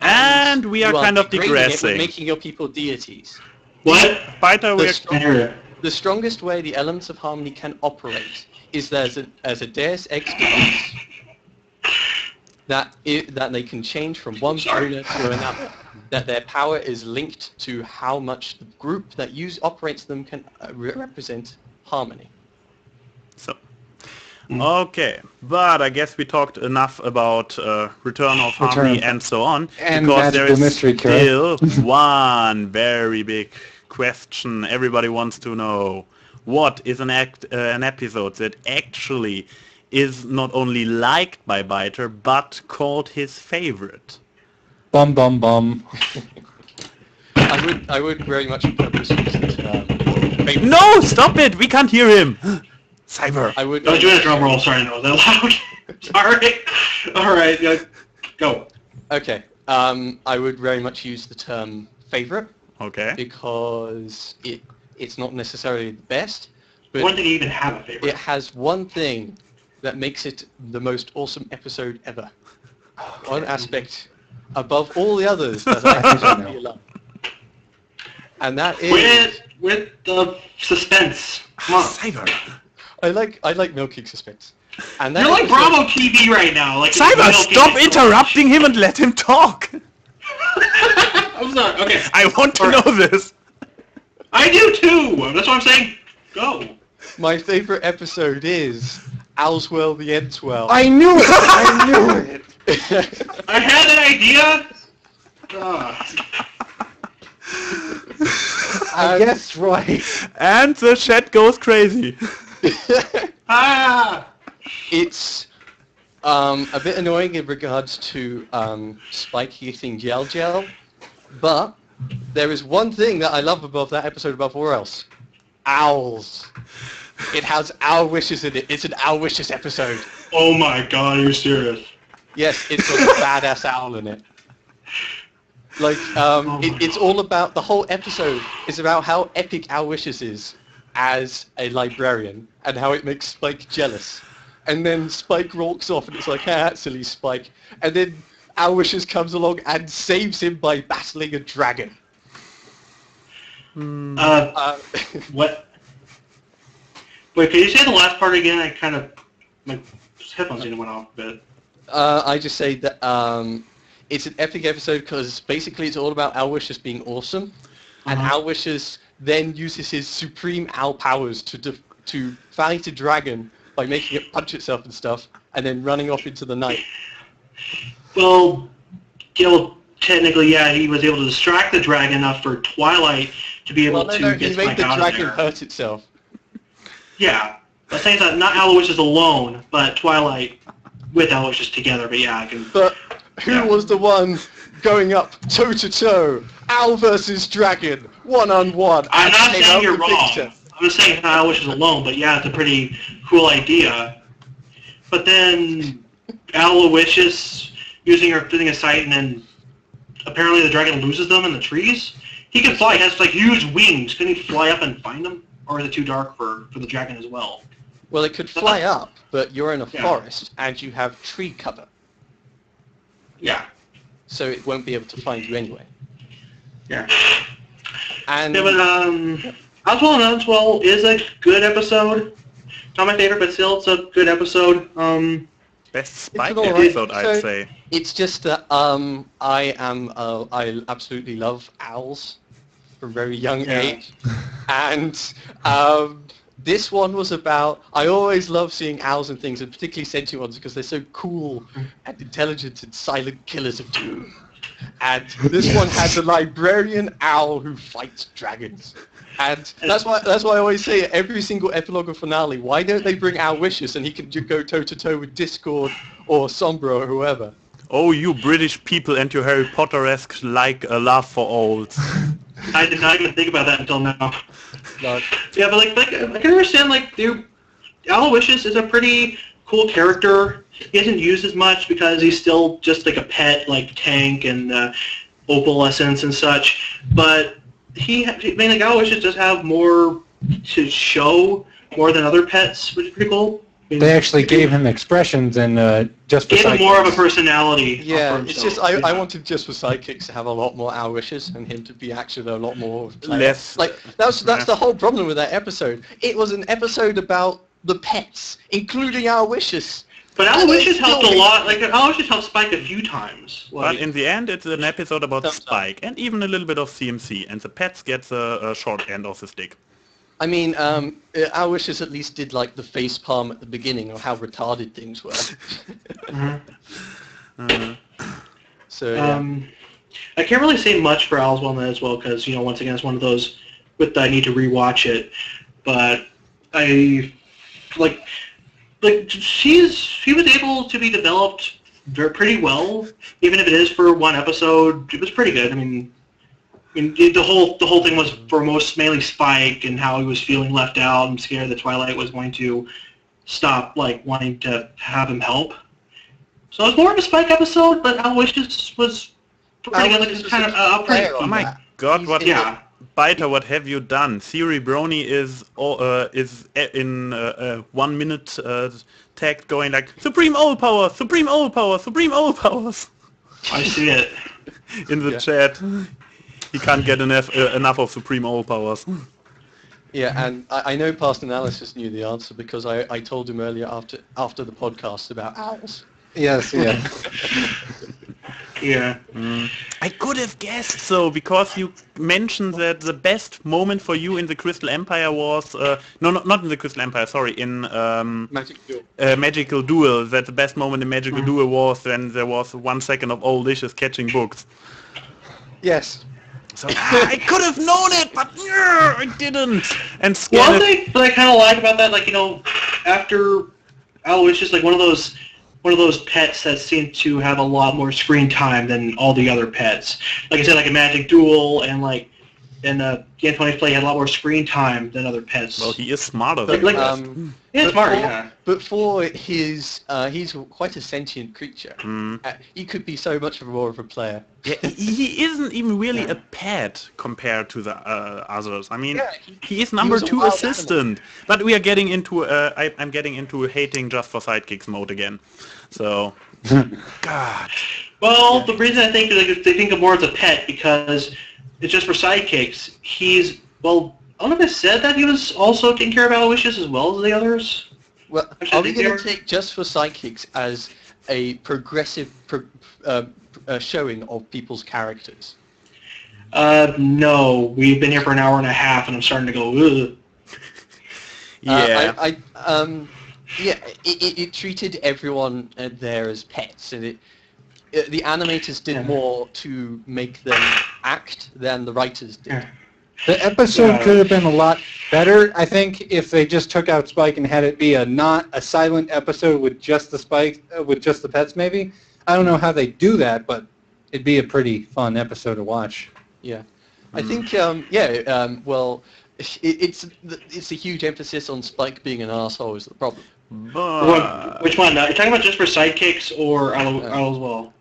And we are kind of
degrading it with
digressing.
making your people deities.
What?
Byter,
The strongest way the elements of harmony can operate is as a Deus Ex device that they can change from one owner to another. That their power is linked to how much the group that operates them can represent harmony.
So, okay, but I guess we talked enough about Return of Harmony and so on,
And
because there
Magical
is
Mystery Cure.
still one very big question everybody wants to know. What is an episode that actually is not only liked by Byter, but called his favorite?
Bum bum bum.
I would very much purposely use the term favorite.
No, stop it! We can't hear him. Cyber.
I would.
I was doing a drum roll. Sorry, that was that loud. Sorry. All right, go.
Okay. I would very much use the term favorite
Okay.
because it's not necessarily the best, but
When did you even have a favorite?
it has one thing that makes it the most awesome episode ever. One aspect above all the others that I actually love. And that is...
With the suspense. Come on.
Cyber.
I like milking suspense. And that
You're like
episode-
Bravo TV right now. Like
Cyber, stop interrupting him and let him talk.
I'm sorry. Okay.
I want to know this.
I do too. That's what I'm saying. Go.
My favorite episode is Owlswell the Entswell.
I knew it! I knew it!
I had an idea.
I guessed right.
And the chat goes crazy.
It's a bit annoying in regards to Spike eating gel, but there is one thing that I love about that episode above all else. Owls. It has owl wishes in it. It's an owl wishes episode.
Oh my god, are you serious?
Yes, it's got a badass owl in it. Like, it's all about, the whole episode is about how epic Owlwishes is as a librarian and how it makes Spike jealous. And then Spike walks off and it's like, ah, silly Spike. And then Owlwishes comes along and saves him by battling a dragon.
What? Wait, can you say the last part again? I kind of, my headphones went off a bit.
I just say that it's an epic episode because basically it's all about Owlwishes being awesome, and Owlwishes then uses his supreme owl powers to fight a dragon by making it punch itself and stuff, and then running off into the night.
Well, technically, yeah, he was able to distract the dragon enough for Twilight to be able to
he
get
made
Spike
the
out of
dragon
there.
hurt itself.
Yeah, but saying that not Owlwishes alone, but Twilight with Owlwishes together. But yeah, I can.
But who was the one going up toe-to-toe? Owl versus dragon, one-on-one.
I'm
and
not
came
saying
out
you're
the
wrong.
picture.
I'm just saying not Owlwishes alone, but yeah, it's a pretty cool idea. But then Owlwishes using her fitting a sight, and then apparently the dragon loses them in the trees. He can fly. He has like huge wings. Can he fly up and find them? Or is it too dark for the dragon as well?
Well, it could fly up, but you're in a forest and you have tree cover,
Yeah.
so it won't be able to find you anyway.
Yeah.
And
Yeah, but Oswald and Oswald is a good episode. Not my favorite, but still, it's a good episode.
Best Spike
an alright
episode, I'd say.
it's just that I absolutely love owls from a very young age, and this one was about, I always love seeing owls and things, and particularly sentient ones, because they're so cool and intelligent and silent killers of doom. And this one has a librarian owl who fights dragons. And that's why I always say every single epilogue or finale, why don't they bring Owlwishes and he can go toe-to-toe with Discord or Sombra or whoever?
Oh, you British people and your Harry Potter-esque like a love for owls.
I did not even think about that until now.
Like,
Yeah, but like I can understand, like, Owlwishes is a pretty cool character. He isn't used as much because he's still just like a pet, like Tank and Opalescence and such. But Owlwishes does have more to show, more than other pets, which is pretty cool.
They actually gave him expressions and just for
gave him
sidekicks.
more of a personality.
Yeah,
for
it's
himself.
just I wanted just for sidekicks to have a lot more Al wishes and him to be actually a lot more player.
Less.
Like that's the whole problem with that episode. It was an episode about the pets, including Al wishes.
But Aloysius helped a lot. Like Aloysius helped Spike a few times.
But in the end, it's an episode about Spike and even a little bit of CMC, and the pets gets a short end of the stick.
I mean, Aloysius at least did like the face palm at the beginning of how retarded things were. So yeah.
I can't really say much for Al's Wellness as well because once again it's one of those with I need to rewatch it, but I like she was able to be developed pretty well, even if it is for one episode. It was pretty good. I mean the whole thing was for mainly Spike and how he was feeling left out and scared that Twilight was going to stop wanting to have him help. So it was more of a Spike episode, but Aloysius was pretty good. It's kind of upgrade.
Oh my God! What?
Yeah.
Byter, what have you done? CyberPwn3 is in 1 minute tag going like Supreme All Power, Supreme All Power, Supreme All Powers.
I see it
in the chat. He can't get enough of Supreme All Powers.
Yeah, and I know PastAnalysis knew the answer because I told him earlier after the podcast about owls.
Yes, yeah.
Yeah.
I could have guessed so because you mentioned that the best moment for you in the Crystal Empire was not in the Crystal Empire. Sorry, in Magical Duel. That the best moment in Magical Duel was when there was 1 second of old dishes catching books.
Yes.
So I could have known it, but I didn't. And
one thing that I kind of like about that, after Aloysius, one of those pets that seem to have a lot more screen time than all the other pets. Like I said, like a Magic Duel and Game 20 Play had a lot more screen time than other pets.
Well, he is smarter
than
smart,
yeah.
But for his, he's quite a sentient creature. He could be so much more of a player.
Yeah, he isn't even really a pet compared to the others. I mean, he is number 2 assistant. Animal. But we are getting into, I'm getting into hating just for sidekicks mode again. So, God.
Well, the reason I think is they think of more as a pet because it's just for sidekicks. I don't know if I said that he was also taking care of Aloysius as well as the others.
Well, are we going to take just for sidekicks as a progressive showing of people's characters?
No, we've been here for an hour and a half, and I'm starting to go, ugh.
Yeah.
It treated everyone there as pets, and the animators did more to make them act than the writers did.
Yeah.
The episode could have been a lot better, I think, if they just took out Spike and had it be not a silent episode with just the Spike, with just the pets, maybe. I don't know how they do that, but it'd be a pretty fun episode to watch.
Yeah, I think well, it's a huge emphasis on Spike being an asshole is the problem.
Which one? You're talking about just for sidekicks or Al as well?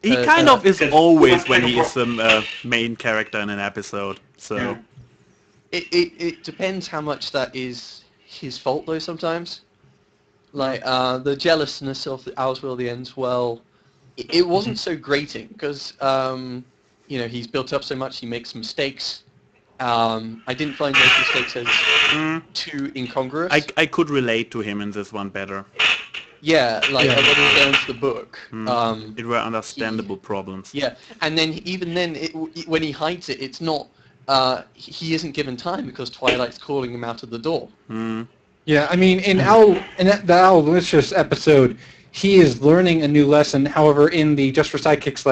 He kind of is always when he is the main character in an episode. So
it depends how much that is his fault though. Sometimes, like the jealousness of the Owl's Will the Ends. Well, it wasn't so grating because he's built up so much. He makes mistakes. I didn't find those mistakes as too incongruous.
I could relate to him in this one better.
Yeah, when he learns the book.
It were understandable problems.
Yeah, and then even then, when he hides it, it's not. He isn't given time because Twilight's calling him out of the door.
Yeah, I mean, in the Aloysius episode, he is learning a new lesson. However, in the Just for Sidekicks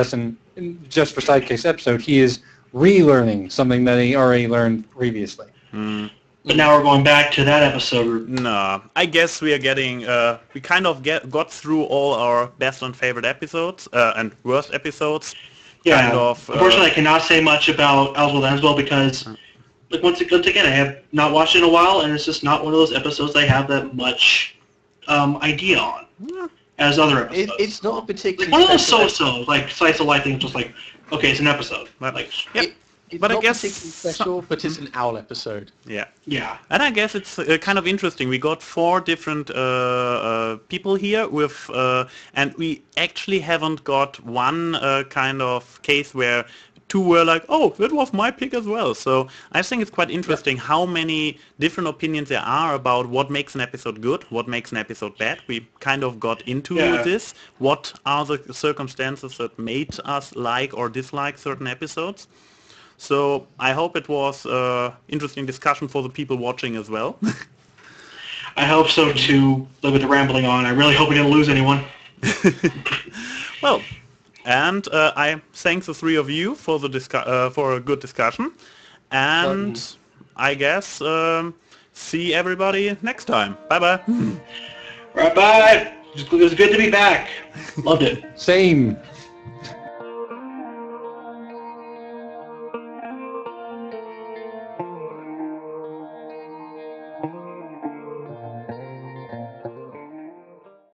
episode, he is relearning something that he already learned previously.
But now we're going back to that episode.
No, I guess we are getting, we kind of got through all our best and favorite episodes and worst episodes.
Yeah,
kind of,
unfortunately I cannot say much about Owl's Will because, once again, I have not watched it in a while, and it's just not one of those episodes I have that much idea on as other episodes.
It's not a particularly
one of those so-so, like slice of life things, just like, okay, it's an episode.
It's
but I
not
guess
particularly special, but it's an owl episode.
Yeah.
Yeah.
And I guess it's kind of interesting. We got 4 different people here with, and we actually haven't got one kind of case where 2 were like, oh, that was my pick as well. So I think it's quite interesting how many different opinions there are about what makes an episode good, what makes an episode bad. We kind of got into this. What are the circumstances that made us like or dislike certain episodes? So I hope it was an interesting discussion for the people watching as well.
I hope so too, with the rambling on. I really hope we didn't lose anyone.
Well, and I thank the 3 of you for the for a good discussion. And I guess see everybody next time. Bye-bye.
Right, bye. It was good to be back. Loved it.
Same.